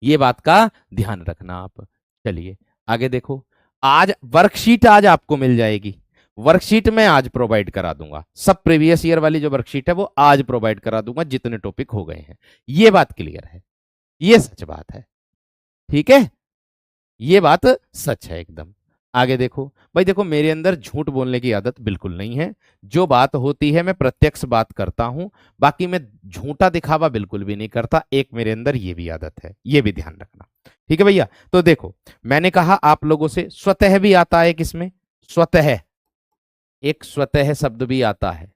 ये बात का ध्यान रखना आप। चलिए आगे देखो, आज वर्कशीट आज आपको मिल जाएगी, वर्कशीट मैं आज प्रोवाइड करा दूंगा, सब प्रीवियस ईयर वाली जो वर्कशीट है वो आज प्रोवाइड करा दूंगा, जितने टॉपिक हो गए हैं। ये बात क्लियर है, ये सच बात है, ठीक है, ये बात सच है एकदम। आगे देखो भाई, देखो मेरे अंदर झूठ बोलने की आदत बिल्कुल नहीं है, जो बात होती है मैं प्रत्यक्ष बात करता हूं, बाकी मैं झूठा दिखावा बिल्कुल भी नहीं करता, एक मेरे अंदर ये भी आदत है, ये भी ध्यान रखना, ठीक है भैया। तो देखो मैंने कहा आप लोगों से स्वतः भी आता है, किसमें? स्वतः, एक स्वतः शब्द भी आता है,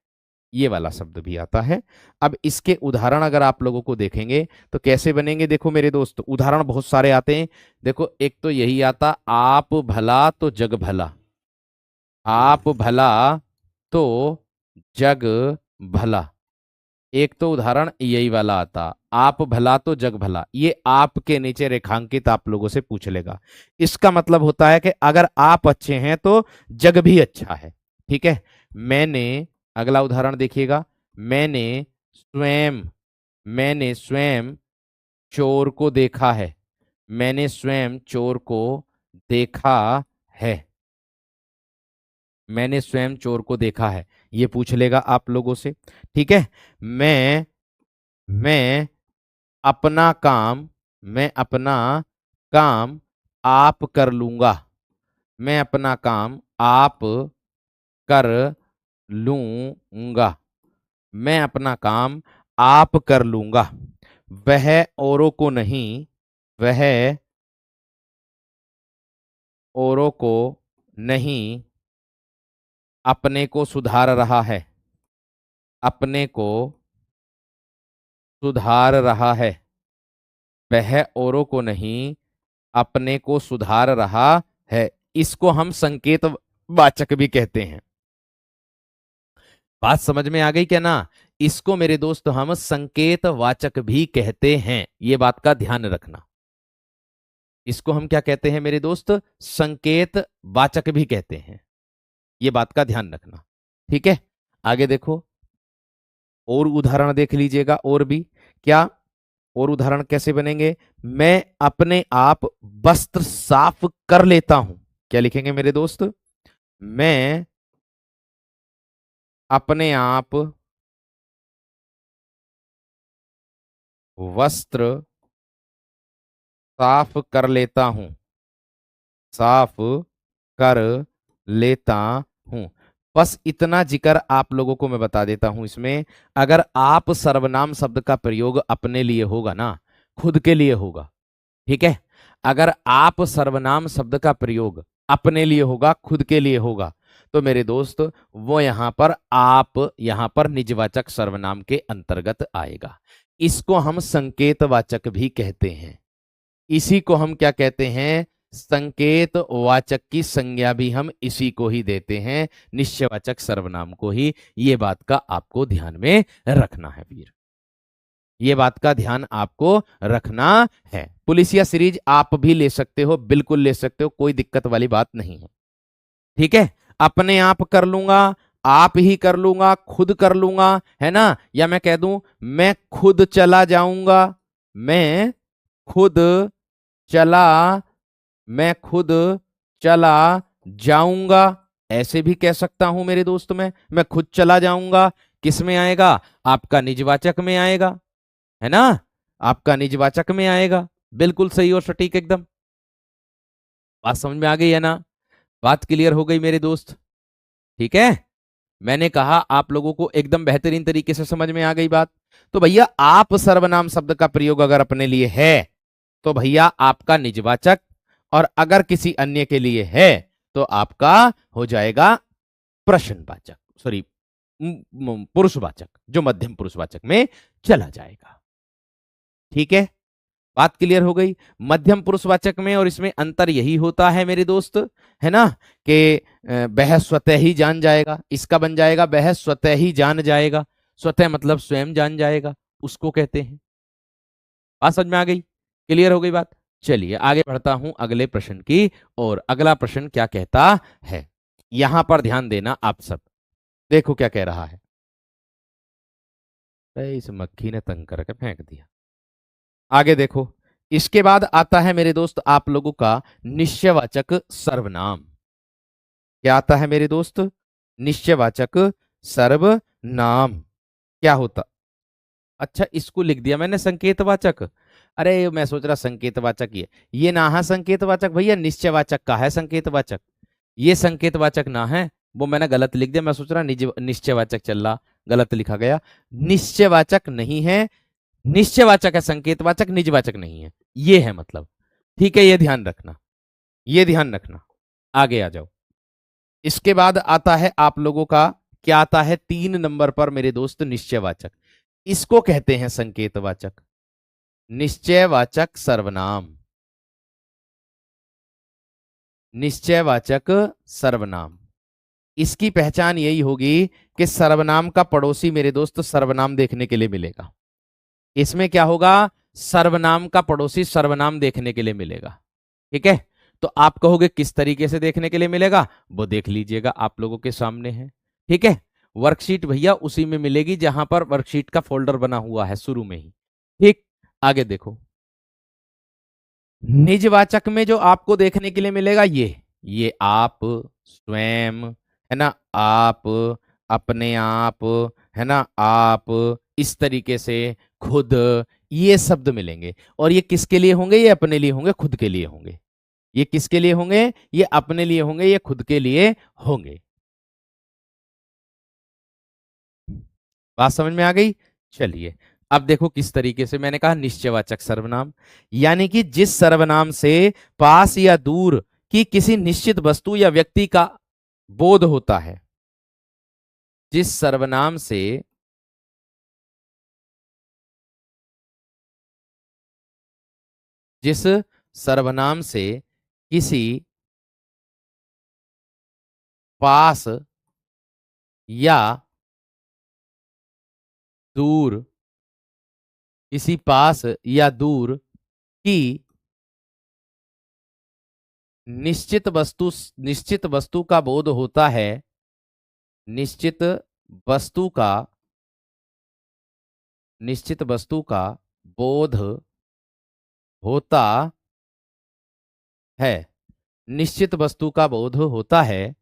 ये वाला शब्द भी आता है। अब इसके उदाहरण अगर आप लोगों को देखेंगे तो कैसे बनेंगे, देखो मेरे दोस्त उदाहरण बहुत सारे आते हैं। देखो एक तो यही आता, आप भला तो जग भला, आप भला तो जग भला, एक तो उदाहरण यही वाला आता, आप भला तो जग भला। ये आप के नीचे रेखांकित आप लोगों से पूछ लेगा, इसका मतलब होता है कि अगर आप अच्छे हैं तो जग भी अच्छा है, ठीक है। मैंने, अगला उदाहरण देखिएगा, मैंने स्वयं, मैंने स्वयं चोर को देखा है, मैंने स्वयं चोर को देखा है, मैंने स्वयं चोर को देखा है, ये पूछ लेगा आप लोगों से, ठीक है। मैं अपना काम, मैं अपना काम आप कर लूंगा, मैं अपना काम आप कर लूंगा, मैं अपना काम आप कर लूंगा, वह औरों को नहीं, वह औरों को नहीं अपने को सुधार रहा है, अपने को सुधार रहा है, वह औरों को नहीं अपने को सुधार रहा है। इसको हम संकेत वाचक भी कहते हैं। बात समझ में आ गई क्या ना? इसको मेरे दोस्त हम संकेत वाचक भी कहते हैं, ये बात का ध्यान रखना। इसको हम क्या कहते हैं मेरे दोस्त? संकेत वाचक भी कहते हैं, ये बात का ध्यान रखना, ठीक है। आगे देखो और उदाहरण देख लीजिएगा, और भी क्या, और उदाहरण कैसे बनेंगे? मैं अपने आप वस्त्र साफ कर लेता हूं, क्या लिखेंगे मेरे दोस्त? मैं अपने आप वस्त्र साफ कर लेता हूं, साफ कर लेता हूं। बस इतना जिक्र आप लोगों को मैं बता देता हूं इसमें, अगर आप सर्वनाम शब्द का प्रयोग अपने लिए होगा ना, खुद के लिए होगा, ठीक है, अगर आप सर्वनाम शब्द का प्रयोग अपने लिए होगा, खुद के लिए होगा, तो मेरे दोस्त वो यहां पर आप, यहां पर निजवाचक सर्वनाम के अंतर्गत आएगा। इसको हम संकेतवाचक भी कहते हैं, इसी को हम क्या कहते हैं? संकेत वाचक की संज्ञा भी हम इसी को ही देते हैं, निश्चयवाचक सर्वनाम को ही। ये बात का आपको ध्यान में रखना है वीर, ये बात का ध्यान आपको रखना है। पुलिसिया सीरीज आप भी ले सकते हो, बिल्कुल ले सकते हो, कोई दिक्कत वाली बात नहीं है। ठीक है, अपने आप कर लूंगा, आप ही कर लूंगा, खुद कर लूंगा, है ना, या मैं कह दूं मैं खुद चला जाऊंगा, मैं खुद चला मैं खुद चला जाऊंगा, ऐसे भी कह सकता हूं मेरे दोस्त। मैं खुद चला जाऊंगा, किस में आएगा, आपका निजवाचक में आएगा, है ना, आपका निजवाचक में आएगा। बिल्कुल सही और सटीक एकदम। बात समझ में आ गई है ना, बात क्लियर हो गई मेरे दोस्त। ठीक है, मैंने कहा आप लोगों को एकदम बेहतरीन तरीके से समझ में आ गई बात। तो भैया आप सर्वनाम शब्द का प्रयोग अगर अपने लिए है तो भैया आपका निजवाचक, और अगर किसी अन्य के लिए है तो आपका हो जाएगा प्रश्नवाचक, सॉरी पुरुषवाचक, जो मध्यम पुरुषवाचक में चला जाएगा। ठीक है, बात क्लियर हो गई। मध्यम पुरुषवाचक में और इसमें अंतर यही होता है मेरे दोस्त, है ना, कि वह स्वतः ही जान जाएगा, इसका बन जाएगा वह स्वतः ही जान जाएगा। स्वतः मतलब स्वयं जान जाएगा, उसको कहते हैं। बात समझ में आ गई, क्लियर हो गई बात। चलिए आगे बढ़ता हूं अगले प्रश्न की, और अगला प्रश्न क्या कहता है, यहां पर ध्यान देना आप सब। देखो क्या कह रहा है, इस मक्खी ने तंग करके फेंक दिया। आगे देखो, इसके बाद आता है मेरे दोस्त आप लोगों का निश्चयवाचक सर्वनाम। क्या आता है मेरे दोस्त, निश्चयवाचक सर्वनाम क्या होता। अच्छा, इसको लिख दिया मैंने संकेतवाचक। अरे मैं सोच रहा संकेतवाचक ये ना है संकेतवाचक भैया, निश्चयवाचक का है संकेतवाचक, ये संकेतवाचक ना है, वो मैंने गलत लिख दिया। मैं सोच रहा निश्चयवाचक चल रहा, गलत लिखा गया। निश्चयवाचक नहीं है, निश्चयवाचक है, संकेतवाचक निजवाचक नहीं है, ये है मतलब। ठीक है, ये ध्यान रखना, ये ध्यान रखना। आगे आ जाओ, इसके बाद आता है आप लोगों का, क्या आता है 3 नंबर पर मेरे दोस्त, निश्चयवाचक। इसको कहते हैं संकेतवाचक, निश्चयवाचक सर्वनाम, निश्चयवाचक सर्वनाम। इसकी पहचान यही होगी कि सर्वनाम का पड़ोसी मेरे दोस्त सर्वनाम देखने के लिए मिलेगा। इसमें क्या होगा, सर्वनाम का पड़ोसी सर्वनाम देखने के लिए मिलेगा। ठीक है, तो आप कहोगे किस तरीके से देखने के लिए मिलेगा, वो देख लीजिएगा, आप लोगों के सामने है। ठीक है, वर्कशीट भैया उसी में मिलेगी जहां पर वर्कशीट का फोल्डर बना हुआ है शुरू में ही। ठीक, आगे देखो, निजवाचक में जो आपको देखने के लिए मिलेगा, ये आप, स्वयं, है ना, आप, अपने आप, है ना, आप, इस तरीके से, खुद, ये शब्द मिलेंगे। और ये किसके लिए होंगे, ये अपने लिए होंगे, खुद के लिए होंगे। ये किसके लिए होंगे, ये अपने लिए होंगे, ये खुद के लिए होंगे। बात समझ में आ गई। चलिए अब देखो किस तरीके से, मैंने कहा निश्चयवाचक सर्वनाम, यानी कि जिस सर्वनाम से पास या दूर की किसी निश्चित वस्तु या व्यक्ति का बोध होता है, जिस सर्वनाम से जिस सर्वनाम से किसी पास या दूर, किसी पास या दूर की निश्चित वस्तु का बोध होता है, निश्चित वस्तु का निश्चित वस्तु का बोध होता है, निश्चित वस्तु का बोध होता है,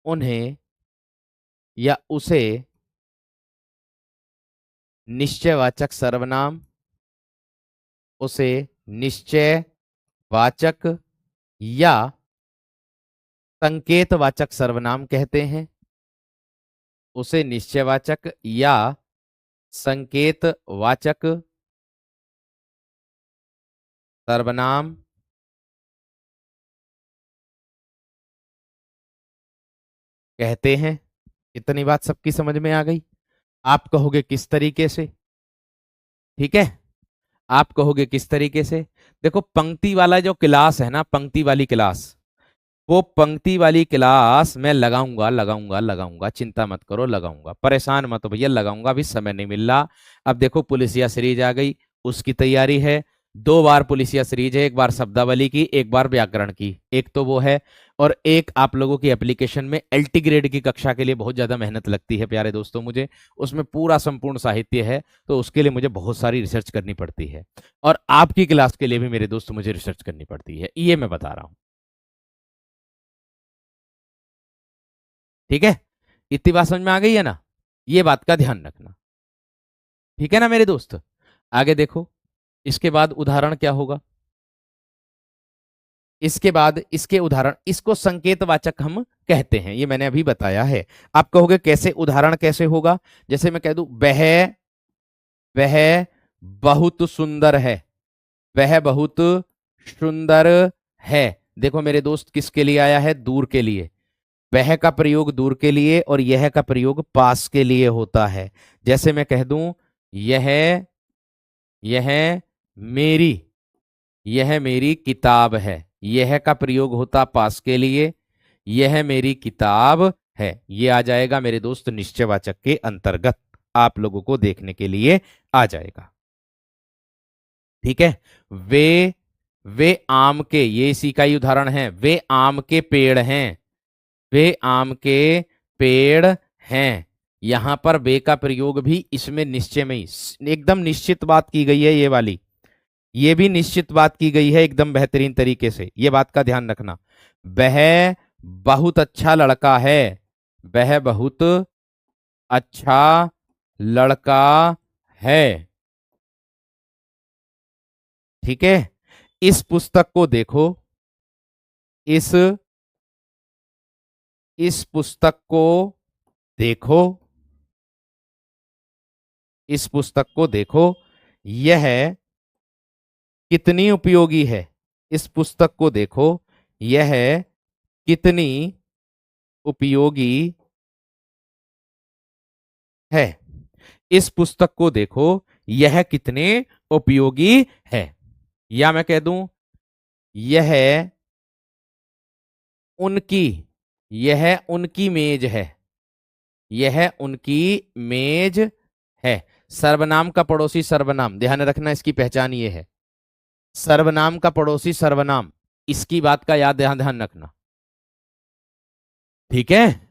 उन्हें या उसे निश्चयवाचक सर्वनाम, उसे निश्चयवाचक या संकेतवाचक सर्वनाम कहते हैं, उसे निश्चयवाचक या संकेतवाचक सर्वनाम कहते हैं। इतनी बात सबकी समझ में आ गई। आप कहोगे किस तरीके से। ठीक है, आप कहोगे किस तरीके से? देखो पंक्ति वाला जो क्लास है ना, पंक्ति वाली क्लास, वो पंक्ति वाली क्लास मैं लगाऊंगा लगाऊंगा लगाऊंगा, चिंता मत करो, लगाऊंगा, परेशान मत हो भैया, लगाऊंगा, अभी समय नहीं मिल रहा। अब देखो पुलिसिया सीरीज आ गई, उसकी तैयारी है। 2 बार पुलिसिया सीरीज है, एक बार शब्दावली की, एक बार व्याकरण की, एक तो वो है। और एक आप लोगों की एप्लीकेशन में एलटी ग्रेड की कक्षा के लिए बहुत ज्यादा मेहनत लगती है प्यारे दोस्तों मुझे, उसमें पूरा संपूर्ण साहित्य है, तो उसके लिए मुझे बहुत सारी रिसर्च करनी पड़ती है। और आपकी क्लास के लिए भी मेरे दोस्त मुझे रिसर्च करनी पड़ती है, ये मैं बता रहा हूं। ठीक है, इतनी बात समझ में आ गई है ना? ये बात का ध्यान रखना। ठीक है ना मेरे दोस्त? आगे देखो, इसके बाद उदाहरण क्या होगा? इसके बाद इसके उदाहरण, इसको संकेतवाचक हम कहते हैं, ये मैंने अभी बताया है। आप कहोगे कैसे, उदाहरण कैसे होगा? जैसे मैं कह दूं वह, वह बहुत सुंदर है, वह बहुत सुंदर है। देखो मेरे दोस्त, किसके लिए आया है? दूर के लिए। वह का प्रयोग दूर के लिए और यह का प्रयोग पास के लिए होता है। जैसे मैं कह दूं यह, यह मेरी, यह मेरी किताब है, यह का प्रयोग होता पास के लिए, यह मेरी किताब है, ये आ जाएगा मेरे दोस्त निश्चयवाचक के अंतर्गत, आप लोगों को देखने के लिए आ जाएगा। ठीक है, वे, वे आम के, ये इसी का ही उदाहरण है, वे आम के पेड़ हैं, वे आम के पेड़ हैं। यहां पर वे का प्रयोग भी इसमें निश्चय में ही एकदम निश्चित बात की गई है, ये वाली, ये भी निश्चित बात की गई है एकदम बेहतरीन तरीके से, ये बात का ध्यान रखना। वह बहुत अच्छा लड़का है, वह बहुत अच्छा लड़का है। ठीक है, इस पुस्तक को देखो, इस इस पुस्तक को देखो, इस पुस्तक को देखो, यह कितनी उपयोगी है, इस पुस्तक को देखो, यह कितनी उपयोगी है, इस पुस्तक को देखो, यह कितने उपयोगी है। या मैं कह दूं यह उनकी, यह उनकी मेज है, यह उनकी मेज है। सर्वनाम का पड़ोसी सर्वनाम, ध्यान रखना, इसकी पहचान ये है, सर्वनाम का पड़ोसी सर्वनाम, इसकी बात का याद ध्यान ध्यान रखना। ठीक है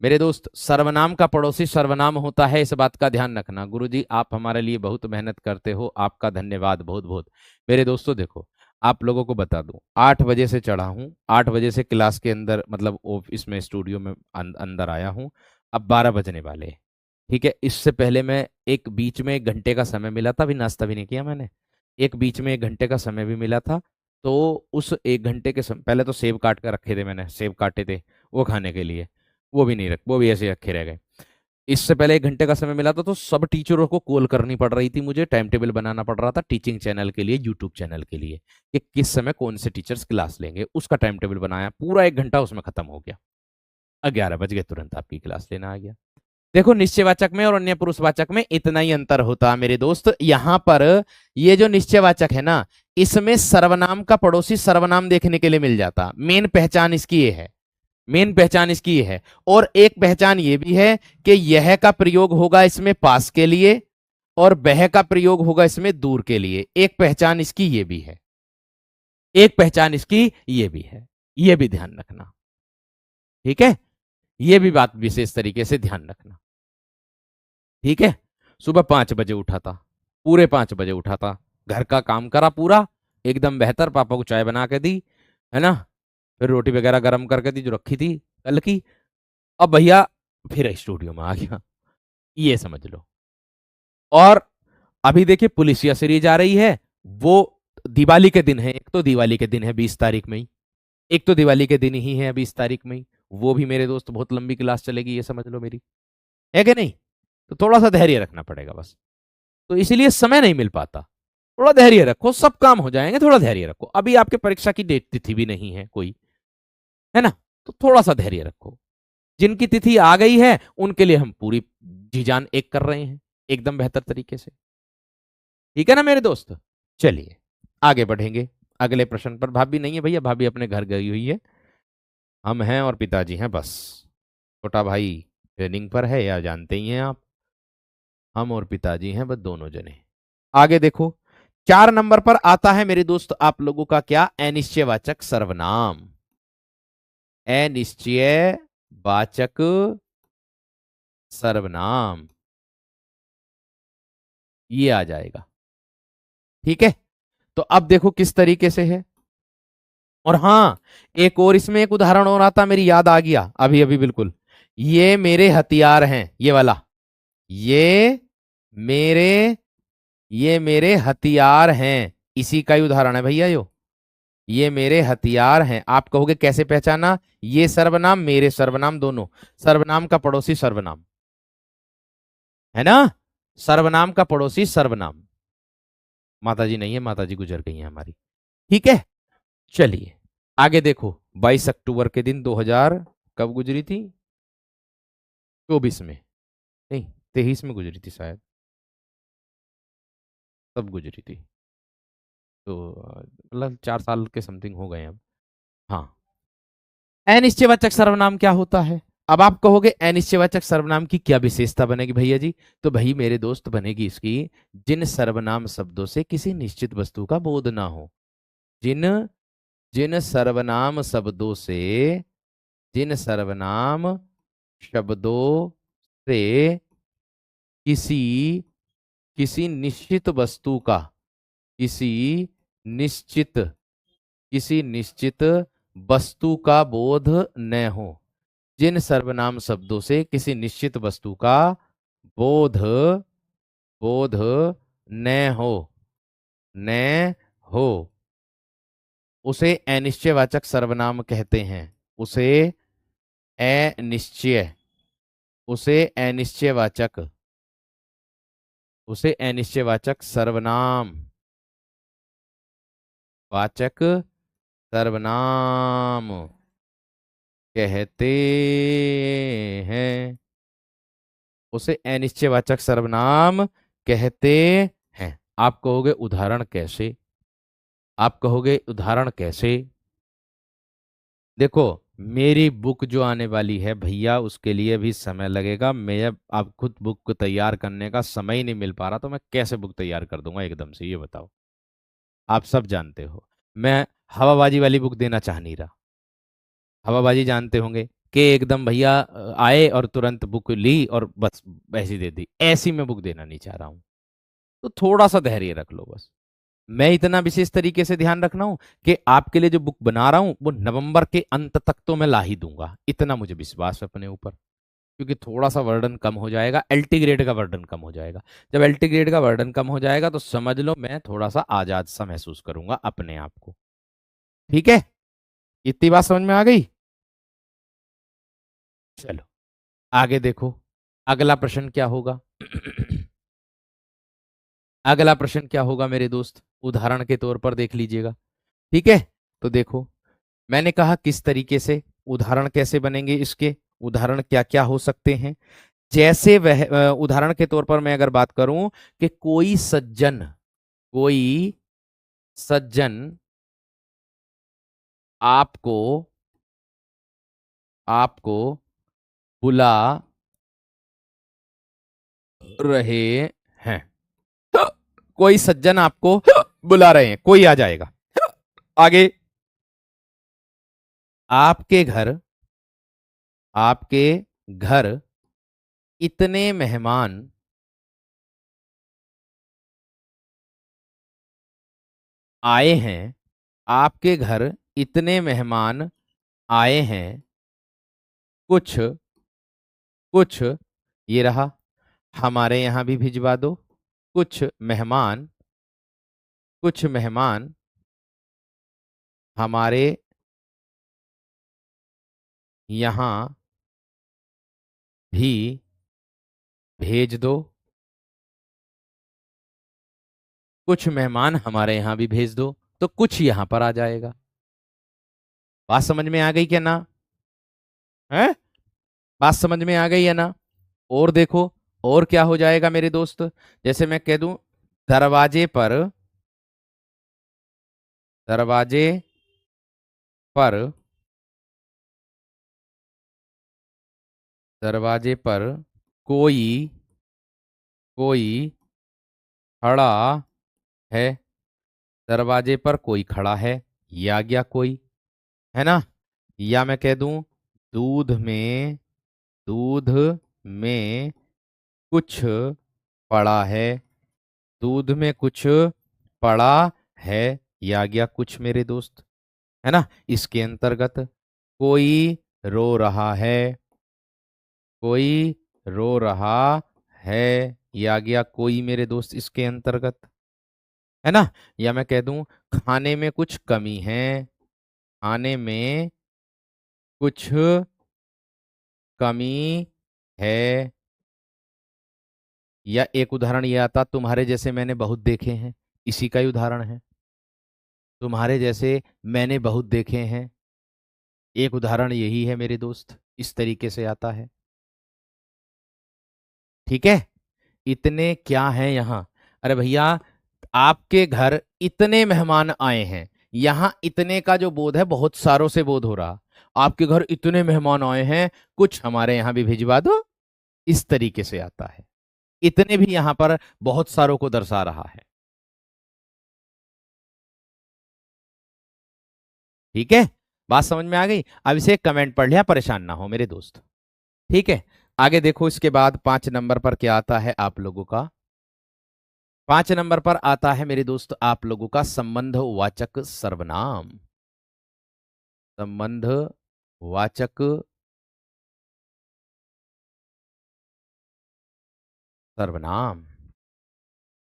मेरे दोस्त, सर्वनाम का पड़ोसी सर्वनाम होता है, इस बात का ध्यान रखना। गुरुजी आप हमारे लिए बहुत मेहनत करते हो, आपका धन्यवाद बहुत बहुत। मेरे दोस्तों देखो, आप लोगों को बता दूं, 8 बजे से चढ़ा हूं, 8 बजे से क्लास के अंदर मतलब ऑफिस में स्टूडियो में अंदर आया हूं, अब 12 बजने वाले हैं। ठीक है, इससे पहले मैं एक बीच में 1 घंटे का समय मिला था, अभी नाश्ता भी नहीं किया मैंने, एक बीच में 1 घंटे का समय भी मिला था, तो उस 1 घंटे के पहले तो सेब काट कर रखे थे मैंने, सेब काटे थे वो खाने के लिए, वो भी नहीं रख, वो भी ऐसे रखे रह गए। इससे पहले 1 घंटे का समय मिला था, तो सब टीचरों को कॉल करनी पड़ रही थी मुझे, टाइम टेबल बनाना पड़ रहा था टीचिंग चैनल के लिए, यूट्यूब चैनल के लिए, कि किस समय कौन से टीचर्स क्लास लेंगे, उसका टाइम टेबल बनाया, पूरा 1 घंटा उसमें खत्म हो गया। 11 बज गए, तुरंत आपकी क्लास लेना आ गया। देखो निश्चयवाचक में और अन्य पुरुषवाचक में इतना ही अंतर होता है मेरे दोस्त। यहां पर ये जो निश्चयवाचक है ना, इसमें सर्वनाम का पड़ोसी सर्वनाम देखने के लिए मिल जाता, मेन पहचान इसकी ये है, मेन पहचान इसकी ये है। और एक पहचान ये भी है कि यह का प्रयोग होगा इसमें पास के लिए और वह का प्रयोग होगा इसमें दूर के लिए, एक पहचान इसकी ये भी है, एक पहचान इसकी ये भी है, ये भी ध्यान रखना। ठीक है, ये भी बात विशेष तरीके से ध्यान रखना। ठीक है, सुबह 5 बजे उठा था, पूरे 5 बजे उठा था, घर का काम करा पूरा एकदम बेहतर, पापा को चाय बना के दी, है ना, फिर रोटी वगैरह गर्म करके दी जो रखी थी कल की, अब भैया फिर स्टूडियो में आ गया, ये समझ लो। और अभी देखिए पुलिसिया सीरीज आ रही है, वो दिवाली के दिन है, एक तो दिवाली के दिन है 20 तारीख में ही, एक तो दिवाली के दिन ही है 20 तारीख में ही, वो भी मेरे दोस्त बहुत लंबी क्लास चलेगी, ये समझ लो मेरी, है कि नहीं? तो थोड़ा सा धैर्य रखना पड़ेगा बस, तो इसीलिए समय नहीं मिल पाता, थोड़ा धैर्य रखो, सब काम हो जाएंगे, थोड़ा धैर्य रखो, अभी आपके परीक्षा की डेट तिथि भी नहीं है कोई, है ना, तो थोड़ा सा धैर्य रखो। जिनकी तिथि आ गई है उनके लिए हम पूरी जी जान एक कर रहे हैं एकदम बेहतर तरीके से। ठीक है ना मेरे दोस्त? चलिए आगे बढ़ेंगे अगले प्रश्न पर। भाभी नहीं है भैया, भाभी अपने घर गई हुई है, हम हैं और पिताजी हैं बस। छोटा भाई ट्रेनिंग पर है, या जानते ही हैं आप, हम और पिताजी हैं बस, दोनों जने। आगे देखो 4 नंबर पर आता है मेरे दोस्त आप लोगों का क्या, अनिश्चयवाचक सर्वनाम। अनिश्चयवाचक सर्वनाम ये आ जाएगा। ठीक है, तो अब देखो किस तरीके से है। और हाँ, एक और इसमें एक उदाहरण और आता, मेरी याद आ गया अभी अभी बिल्कुल। ये मेरे हथियार हैं, ये वाला, ये मेरे ये मेरे हथियार हैं, इसी का ही उदाहरण है भैया यो। ये मेरे हथियार हैं, आप कहोगे कैसे पहचाना, ये सर्वनाम मेरे सर्वनाम दोनों, सर्वनाम का पड़ोसी सर्वनाम है ना, सर्वनाम का पड़ोसी सर्वनाम। माताजी नहीं है, माताजी गुजर गई है हमारी। ठीक है, चलिए आगे देखो। 22 अक्टूबर के दिन 2000 कब गुजरी थी, 24 में, नहीं 23 में गुजरी थी शायद, तब गुजरी थी। तो मतलब 4 साल के समथिंग हो गए अब। हाँ, अनिश्चयवाचक सर्वनाम क्या होता है। अब आप कहोगे अनिश्चयवाचक सर्वनाम की क्या विशेषता बनेगी भैया जी, तो भाई मेरे दोस्त बनेगी इसकी, जिन सर्वनाम शब्दों से किसी निश्चित वस्तु का बोध ना हो। जिन जिन सर्वनाम शब्दों से, जिन सर्वनाम शब्दों से किसी किसी निश्चित वस्तु का, किसी निश्चित किसी निश्चित वस्तु का बोध न हो। जिन सर्वनाम शब्दों से किसी निश्चित वस्तु का बोध बोध न हो, न हो, उसे अनिश्चयवाचक सर्वनाम कहते हैं। उसे अनिश्चय उसे अनिश्चयवाचक उसे अनिश्चयवाचक सर्वनाम वाचक सर्वनाम कहते हैं। उसे अनिश्चयवाचक सर्वनाम कहते हैं। आप कहोगे उदाहरण कैसे, आप कहोगे उदाहरण कैसे। देखो, मेरी बुक जो आने वाली है भैया, उसके लिए भी समय लगेगा। मैं अब खुद बुक को तैयार करने का समय ही नहीं मिल पा रहा, तो मैं कैसे बुक तैयार कर दूंगा एकदम से, ये बताओ। आप सब जानते हो मैं हवाबाजी वाली बुक देना चाह नहीं रहा। हवाबाजी जानते होंगे कि एकदम भैया आए और तुरंत बुक ली और बस ऐसी दे दी, ऐसी मैं बुक देना नहीं चाह रहा हूँ। तो थोड़ा सा धैर्य रख लो बस। मैं इतना विशेष तरीके से ध्यान रखना हूं कि आपके लिए जो बुक बना रहा हूं वो नवंबर के अंत तक तो मैं ला ही दूंगा, इतना मुझे विश्वास है अपने ऊपर। क्योंकि थोड़ा सा वर्डन कम हो जाएगा, एलटी ग्रेड का वर्डन कम हो जाएगा। जब एलटी ग्रेड का वर्डन कम हो जाएगा तो समझ लो मैं थोड़ा सा आजाद सा महसूस करूंगा अपने आप को। ठीक है, इतनी बात समझ में आ गई। चलो आगे देखो, अगला प्रश्न क्या होगा। अगला प्रश्न क्या होगा मेरे दोस्त, उदाहरण के तौर पर देख लीजिएगा। ठीक है, तो देखो मैंने कहा किस तरीके से उदाहरण कैसे बनेंगे इसके, उदाहरण क्या क्या हो सकते हैं। जैसे वह उदाहरण के तौर पर मैं अगर बात करूं कि कोई सज्जन आपको आपको बुला रहे हैं, कोई सज्जन आपको बुला रहे हैं, कोई आ जाएगा। आगे, आपके घर आपके घर इतने मेहमान आए हैं, आपके घर इतने मेहमान आए हैं, कुछ कुछ ये रहा, हमारे यहां भी भिजवा दो। कुछ मेहमान कुछ मेहमान हमारे यहां भी भेज दो। कुछ मेहमान हमारे यहां भी भेज दो, तो कुछ यहां पर आ जाएगा। बात समझ में आ गई क्या ना, है बात समझ में आ गई है ना। और देखो, और क्या हो जाएगा मेरे दोस्त, जैसे मैं कह दूं दरवाजे पर दरवाजे पर दरवाजे पर कोई कोई खड़ा है। दरवाजे पर कोई खड़ा है, ये आ गया कोई, है ना। या मैं कह दूं दूध में कुछ पड़ा है। दूध में कुछ पड़ा है, ये आ गया कुछ मेरे दोस्त, है ना। इसके अंतर्गत कोई रो रहा है। कोई रो रहा है, ये आ गया कोई मेरे दोस्त इसके अंतर्गत, है ना। या मैं कह दूं खाने में कुछ कमी है। खाने में कुछ कमी है। या एक उदाहरण ये आता तुम्हारे जैसे मैंने बहुत देखे हैं, इसी का ही उदाहरण है। तुम्हारे जैसे मैंने बहुत देखे हैं, एक उदाहरण यही है मेरे दोस्त, इस तरीके से आता है। ठीक है। इतने क्या हैं यहाँ। अरे भैया, आपके घर इतने मेहमान आए हैं, यहां इतने का जो बोध है बहुत सारों से बोध हो रहा। आपके घर इतने मेहमान आए हैं, कुछ हमारे यहां भी भिजवा दो, इस तरीके से आता है। इतने भी यहां पर बहुत सारों को दर्शा रहा है। ठीक है, बात समझ में आ गई। अब इसे कमेंट पढ़ लिया, परेशान ना हो मेरे दोस्त। ठीक है, आगे देखो। इसके बाद 5 नंबर पर क्या आता है आप लोगों का। 5 नंबर पर आता है मेरे दोस्त आप लोगों का संबंधवाचक सर्वनाम। संबंधवाचक सर्वनाम।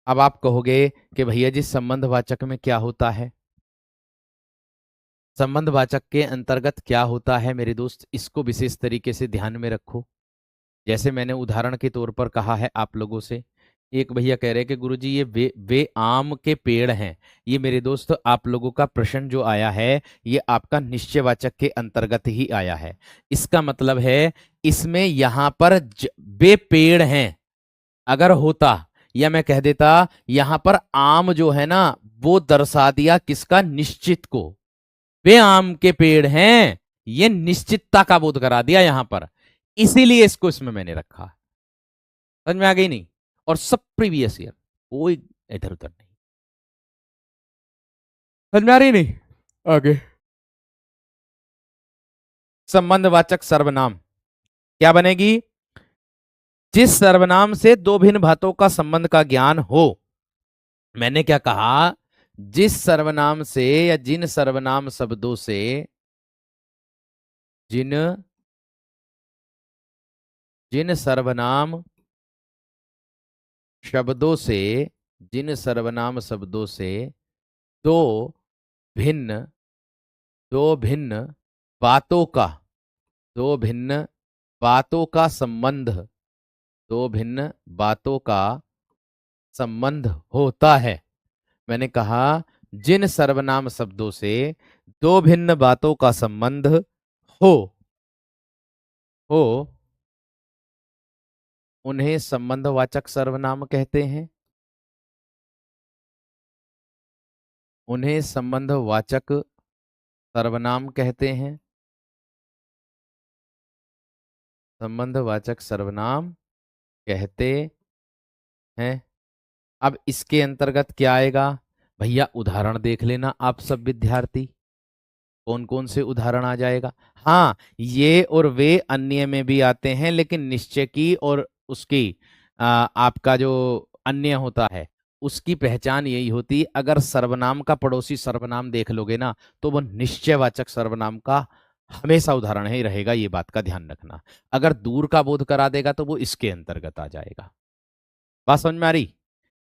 अब आप कहोगे कि भैया जी संबंधवाचक में क्या होता है। संबंधवाचक के अंतर्गत क्या होता है मेरे दोस्त, इसको विशेष तरीके से ध्यान में रखो। जैसे मैंने उदाहरण के तौर पर कहा है आप लोगों से, एक भैया कह रहे हैं कि गुरुजी ये वे आम के पेड़ हैं। ये मेरे दोस्त आप लोगों का प्रश्न जो आया है, ये आपका निश्चयवाचक के अंतर्गत ही आया है। इसका मतलब है इसमें यहां पर वे पेड़ हैं अगर होता, या मैं कह देता यहां पर आम जो है ना, वो दर्शा दिया किसका, निश्चित को। वे आम के पेड़ हैं, ये निश्चितता का बोध करा दिया यहां पर, इसीलिए इसको इसमें मैंने रखा। समझ में आ गई नहीं। और सब प्रीवियस ईयर, कोई इधर उधर नहीं। समझ में आ रही नहीं। आगे संबंधवाचक सर्वनाम क्या बनेगी। जिस सर्वनाम से दो भिन्न बातों का संबंध का ज्ञान हो। मैंने क्या कहा, जिस सर्वनाम से या जिन सर्वनाम शब्दों से, जिन जिन सर्वनाम शब्दों से, जिन सर्वनाम शब्दों से दो भिन्न दो भिन्न बातों का दो भिन्न बातों का संबंध दो भिन्न बातों का संबंध होता है। मैंने कहा जिन सर्वनाम शब्दों से दो भिन्न बातों का संबंध हो हो उन्हें संबंधवाचक सर्वनाम कहते हैं। उन्हें संबंधवाचक सर्वनाम कहते हैं। संबंधवाचक सर्वनाम कहते हैं। अब इसके अंतर्गत क्या आएगा भैया, उदाहरण देख लेना आप सब विद्यार्थी, कौन कौन से उदाहरण आ जाएगा। हाँ, ये और वे अन्य में भी आते हैं, लेकिन निश्चय की और उसकी आपका जो अन्य होता है, उसकी पहचान यही होती है, अगर सर्वनाम का पड़ोसी सर्वनाम देख लोगे ना, तो वो निश्चयवाचक सर्वनाम का हमेशा उदाहरण ही रहेगा। ये बात का ध्यान रखना। अगर दूर का बोध करा देगा तो वो इसके अंतर्गत आ जाएगा। बात समझ में आ रही।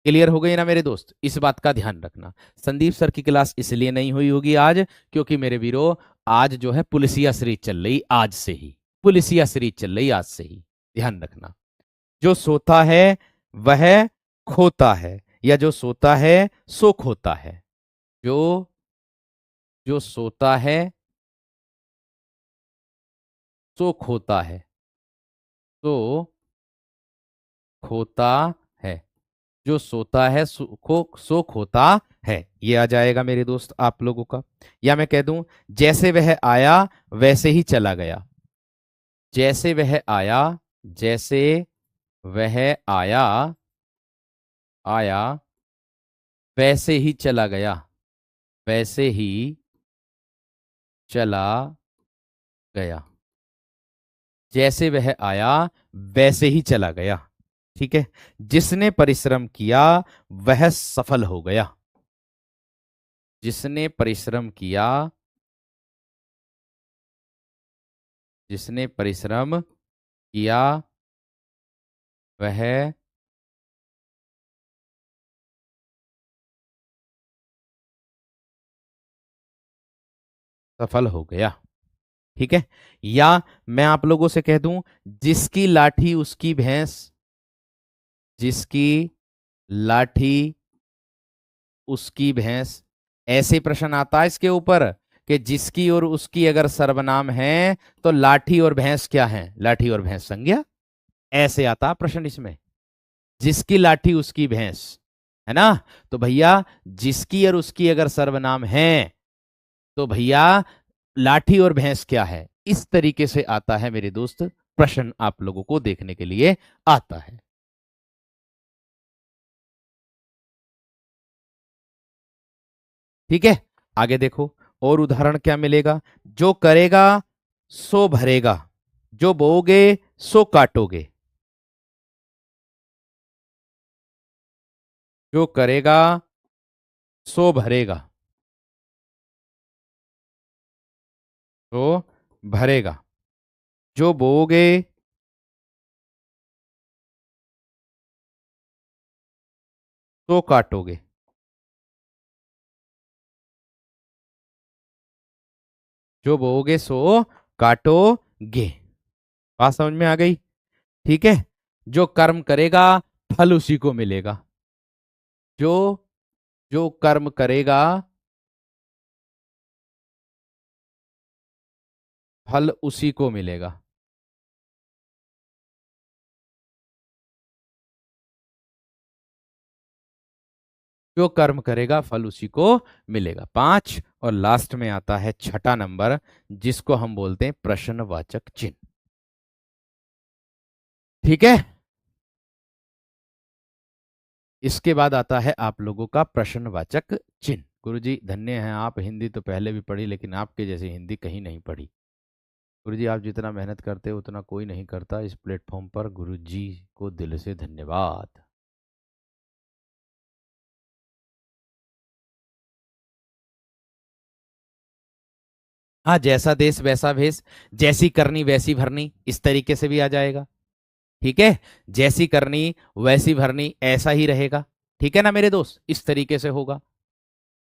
क्लियर हो गई ना मेरे दोस्त, इस बात का ध्यान रखना। संदीप सर की क्लास इसलिए नहीं हुई होगी आज, क्योंकि मेरे वीरों आज जो है पुलिसिया सीरीज चल रही, आज से ही पुलिसिया सीरीज चल रही, आज से ही। ध्यान रखना, जो सोता है वह खोता है, या जो सोता है सो खोता है। जो जो सोता है सो खोता है, तो खोता है। जो सोता है सो खोता है। ये आ जाएगा मेरे दोस्त आप लोगों का। या मैं कह दूं जैसे वह आया वैसे ही चला गया। जैसे वह आया, जैसे वह आया, आया वैसे ही चला गया, वैसे ही चला गया। जैसे वह आया वैसे ही चला गया। ठीक है। जिसने परिश्रम किया वह सफल हो गया। जिसने परिश्रम किया, जिसने परिश्रम किया वह सफल हो गया। ठीक है। या मैं आप लोगों से कह दूं जिसकी लाठी उसकी भैंस, जिसकी लाठी उसकी भैंस। ऐसे प्रश्न आता है इसके ऊपर कि जिसकी और उसकी अगर सर्वनाम है तो लाठी और भैंस क्या है, लाठी और भैंस संज्ञा। ऐसे आता प्रश्न इसमें, जिसकी लाठी उसकी भैंस, है ना। तो भैया जिसकी और उसकी अगर सर्वनाम है तो भैया लाठी और भैंस क्या है। इस तरीके से आता है मेरे दोस्त प्रश्न, आप लोगों को देखने के लिए आता है। ठीक है। आगे देखो और उदाहरण क्या मिलेगा। जो करेगा सो भरेगा, जो बोओगे सो काटोगे। जो करेगा सो भरेगा, तो भरेगा। जो बोओगे तो काटोगे। जो बोओगे सो काटोगे। बात समझ में आ गई। ठीक है। जो कर्म करेगा फल उसी को मिलेगा। जो जो कर्म करेगा फल उसी को मिलेगा। जो कर्म करेगा फल उसी को मिलेगा। 5 और लास्ट में आता है छठा नंबर, जिसको हम बोलते हैं प्रश्नवाचक चिन्ह। ठीक है। इसके बाद आता है आप लोगों का प्रश्नवाचक चिन्ह। गुरुजी धन्य हैं आप, हिंदी तो पहले भी पढ़ी लेकिन आपके जैसी हिंदी कहीं नहीं पढ़ी। गुरुजी आप जितना मेहनत करते हो उतना कोई नहीं करता इस प्लेटफॉर्म पर, गुरुजी को दिल से धन्यवाद। हाँ, जैसा देश वैसा भेष, जैसी करनी वैसी भरनी, इस तरीके से भी आ जाएगा। ठीक है। जैसी करनी वैसी भरनी, ऐसा ही रहेगा। ठीक है ना मेरे दोस्त, इस तरीके से होगा।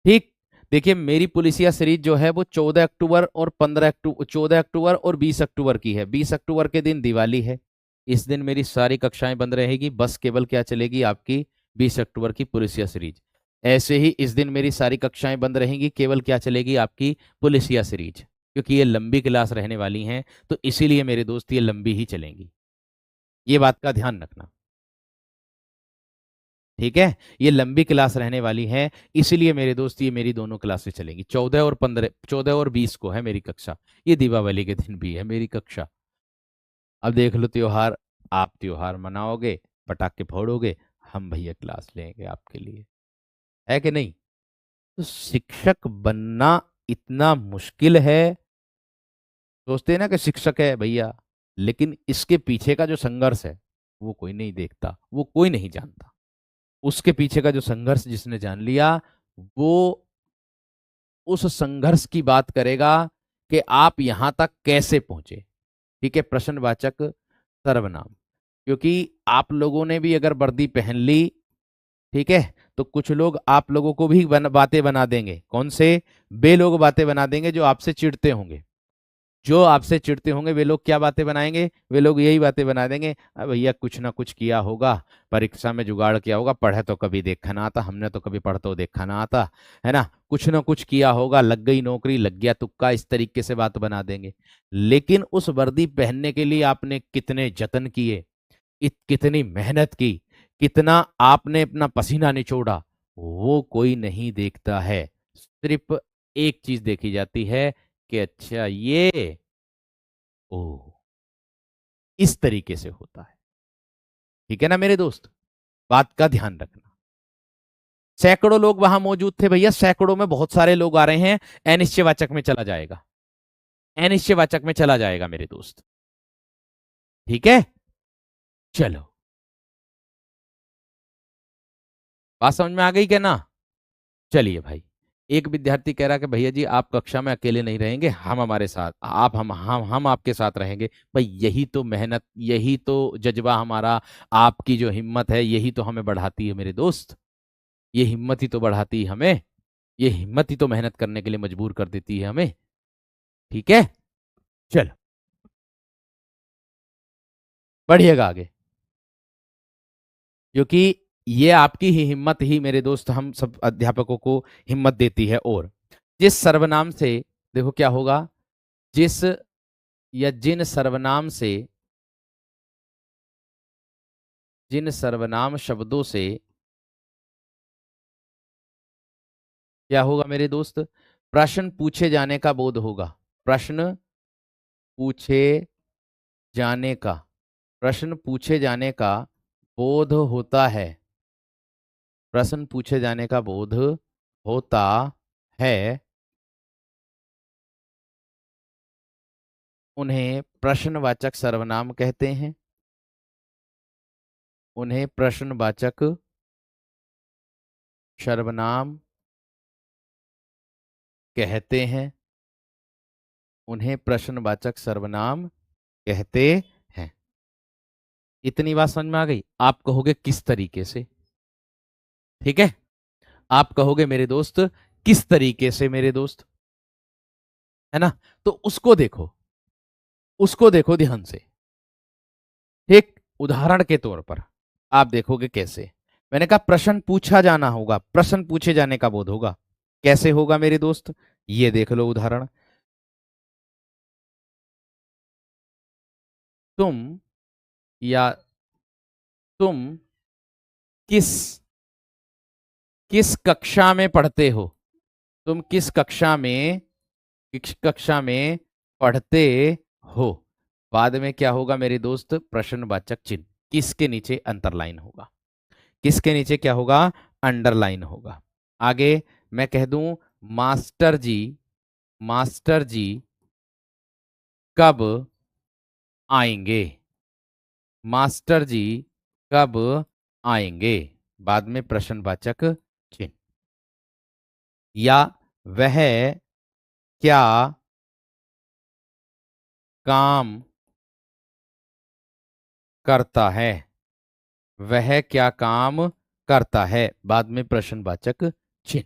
ठीक। देखिए मेरी पुलिसिया सीरीज जो है वो 14 अक्टूबर और 15 अक्टूबर, 14 अक्टूबर और 20 अक्टूबर की है। 20 अक्टूबर के दिन दिवाली है। इस दिन मेरी सारी कक्षाएं बंद रहेगी, बस केवल क्या चलेगी आपकी 20 अक्टूबर की पुलिसिया सीरीज। ऐसे ही इस दिन मेरी सारी कक्षाएं बंद रहेंगी, केवल क्या चलेगी आपकी पुलिसिया सीरीज, क्योंकि ये लंबी क्लास रहने वाली हैं, तो इसीलिए मेरे दोस्त ये लंबी ही चलेंगी। ये बात का ध्यान रखना। ठीक है। ये लंबी क्लास रहने वाली है, इसीलिए मेरे दोस्त ये मेरी दोनों क्लासेस चलेंगी। 14 और 20 को है मेरी कक्षा। ये दीपावली के दिन भी है मेरी कक्षा। अब देख लो त्योहार, आप त्योहार मनाओगे, पटाखे फोड़ोगे, हम भैया क्लास लेंगे आपके लिए, है कि नहीं। तो शिक्षक बनना इतना मुश्किल है। सोचते हैं ना कि शिक्षक है भैया, लेकिन इसके पीछे का जो संघर्ष है वो कोई नहीं देखता, वो कोई नहीं जानता। उसके पीछे का जो संघर्ष जिसने जान लिया, वो उस संघर्ष की बात करेगा कि आप यहां तक कैसे पहुंचे। ठीक है। प्रश्नवाचक सर्वनाम, क्योंकि आप लोगों ने भी अगर वर्दी पहन ली, ठीक है, तो कुछ लोग आप लोगों को भी बातें बना देंगे। कौन से? वे लोग बातें बना देंगे जो आपसे चिढ़ते होंगे। जो आपसे चिढ़ते होंगे वे लोग क्या बातें बनाएंगे? वे लोग यही बातें बना देंगे, भैया कुछ ना कुछ किया होगा, परीक्षा में जुगाड़ किया होगा, पढ़े तो कभी देखा ना आता, हमने तो कभी पढ़ तो देखा ना आता, है ना, कुछ ना कुछ किया होगा, लग गई नौकरी, लग गया तुक्का, इस तरीके से बात बना देंगे। लेकिन उस वर्दी पहनने के लिए आपने कितने जतन किए, कितनी मेहनत की, कितना आपने अपना पसीना निचोड़ा, वो कोई नहीं देखता है। सिर्फ एक चीज देखी जाती है कि अच्छा ये, ओ, इस तरीके से होता है। ठीक है ना मेरे दोस्त, बात का ध्यान रखना। सैकड़ों लोग वहां मौजूद थे भैया, सैकड़ों में बहुत सारे लोग आ रहे हैं, अनिश्चयवाचक में चला जाएगा, अनिश्चयवाचक में चला जाएगा मेरे दोस्त। ठीक है, चलो, बात समझ में आ गई क्या ना? चलिए भाई, एक विद्यार्थी कह रहा कि भैया जी आप कक्षा में अकेले नहीं रहेंगे, हम हमारे साथ, आप हम आपके साथ रहेंगे। भाई यही तो मेहनत, यही तो जज्बा हमारा, आपकी जो हिम्मत है यही तो हमें बढ़ाती है मेरे दोस्त। ये हिम्मत ही तो बढ़ाती है हमें, ये हिम्मत ही तो मेहनत करने के लिए मजबूर कर देती है हमें। ठीक है, चलो बढ़िएगा आगे, क्योंकि ये आपकी ही हिम्मत ही मेरे दोस्त हम सब अध्यापकों को हिम्मत देती है। और जिस सर्वनाम से, देखो क्या होगा, जिस या जिन सर्वनाम से, जिन सर्वनाम शब्दों से क्या होगा मेरे दोस्त, प्रश्न पूछे जाने का बोध होगा। प्रश्न पूछे जाने का, प्रश्न पूछे जाने का बोध होता है, प्रश्न पूछे जाने का बोध होता है, उन्हें प्रश्नवाचक सर्वनाम कहते हैं, उन्हें प्रश्नवाचक सर्वनाम कहते हैं, उन्हें प्रश्नवाचक सर्वनाम कहते हैं। इतनी बात समझ में आ गई? आप कहोगे किस तरीके से? ठीक है, आप कहोगे मेरे दोस्त किस तरीके से मेरे दोस्त, है ना? तो उसको देखो, उसको देखो ध्यान से। एक उदाहरण के तौर पर आप देखोगे कैसे। मैंने कहा प्रश्न पूछा जाना होगा, प्रश्न पूछे जाने का बोध होगा। कैसे होगा मेरे दोस्त? ये देख लो उदाहरण। तुम, या तुम किस किस कक्षा में पढ़ते हो, तुम किस कक्षा में, किस कक्षा में पढ़ते हो। बाद में क्या होगा मेरे दोस्त, प्रश्नवाचक चिन्ह, किसके नीचे अंतरलाइन होगा, किसके नीचे क्या होगा, अंडरलाइन होगा। आगे मैं कह दूं मास्टर जी, मास्टर जी कब आएंगे, मास्टर जी कब आएंगे, बाद में प्रश्नवाचक चिन्ह। या वह क्या काम करता है, वह क्या काम करता है, बाद में प्रश्नवाचक चिन्ह।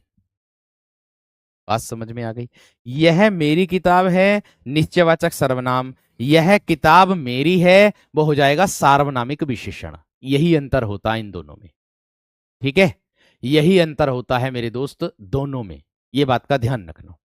बात समझ में आ गई? यह मेरी किताब है, निश्चयवाचक सर्वनाम, यह किताब मेरी है वो हो जाएगा सार्वनामिक विशेषण। यही अंतर होता है इन दोनों में। ठीक है, यही अंतर होता है मेरे दोस्त दोनों में, ये बात का ध्यान रखना।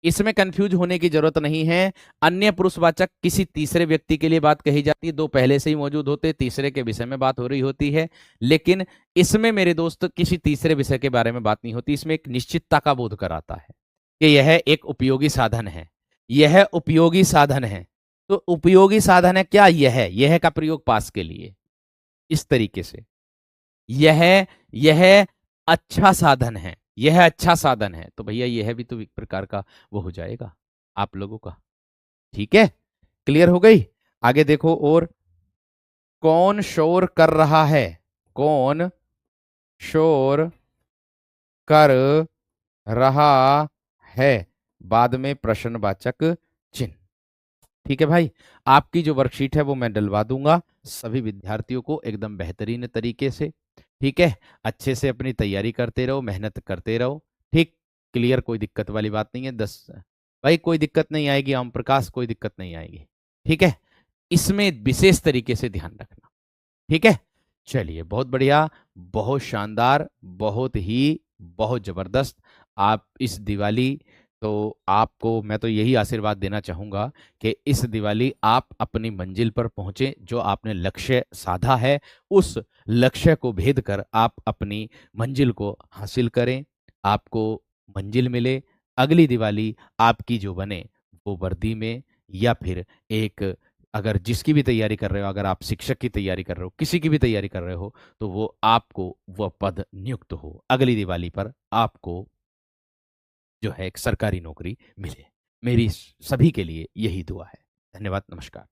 इसमें कंफ्यूज होने की जरूरत नहीं है। अन्य पुरुषवाचक किसी तीसरे व्यक्ति के लिए बात कही जाती है, दो पहले से ही मौजूद होते, तीसरे के विषय में बात हो रही होती है। लेकिन इसमें मेरे दोस्त किसी तीसरे विषय के बारे में बात नहीं होती, इसमें एक निश्चितता का बोध कराता है कि यह एक उपयोगी साधन है, यह उपयोगी साधन है। तो उपयोगी साधन है क्या, यह का प्रयोग पास के लिए इस तरीके से, यह यह अच्छा साधन है, यह अच्छा साधन है, तो भैया यह भी तो एक प्रकार का वो हो जाएगा आप लोगों का। ठीक है, क्लियर हो गई? आगे देखो, और कौन शोर कर रहा है, कौन शोर कर रहा है, बाद में प्रश्नवाचक चिन्ह। ठीक है भाई, आपकी जो वर्कशीट है वो मैं डलवा दूंगा सभी विद्यार्थियों को एकदम बेहतरीन तरीके से। ठीक है, अच्छे से अपनी तैयारी करते रहो, मेहनत करते रहो। ठीक, क्लियर, कोई दिक्कत वाली बात नहीं है। 10 भाई कोई दिक्कत नहीं आएगी, ओम प्रकाश कोई दिक्कत नहीं आएगी। ठीक है, इसमें विशेष तरीके से ध्यान रखना। ठीक है, चलिए बहुत बढ़िया, बहुत शानदार, बहुत ही बहुत जबरदस्त। आप इस दिवाली तो आपको मैं तो यही आशीर्वाद देना चाहूँगा कि इस दिवाली आप अपनी मंजिल पर पहुँचे, जो आपने लक्ष्य साधा है, उस लक्ष्य को भेद कर आप अपनी मंजिल को हासिल करें, आपको मंजिल मिले। अगली दिवाली आपकी जो बने, वो वर्दी में या फिर एक अगर जिसकी भी तैयारी कर रहे हो, अगर आप शिक्षक की तैयारी कर रहे हो, किसी की भी तैयारी कर रहे हो, तो वो आपको वह पद नियुक्त हो। अगली दिवाली पर आपको जो है एक सरकारी नौकरी मिले। मेरी सभी के लिए यही दुआ है। धन्यवाद, नमस्कार।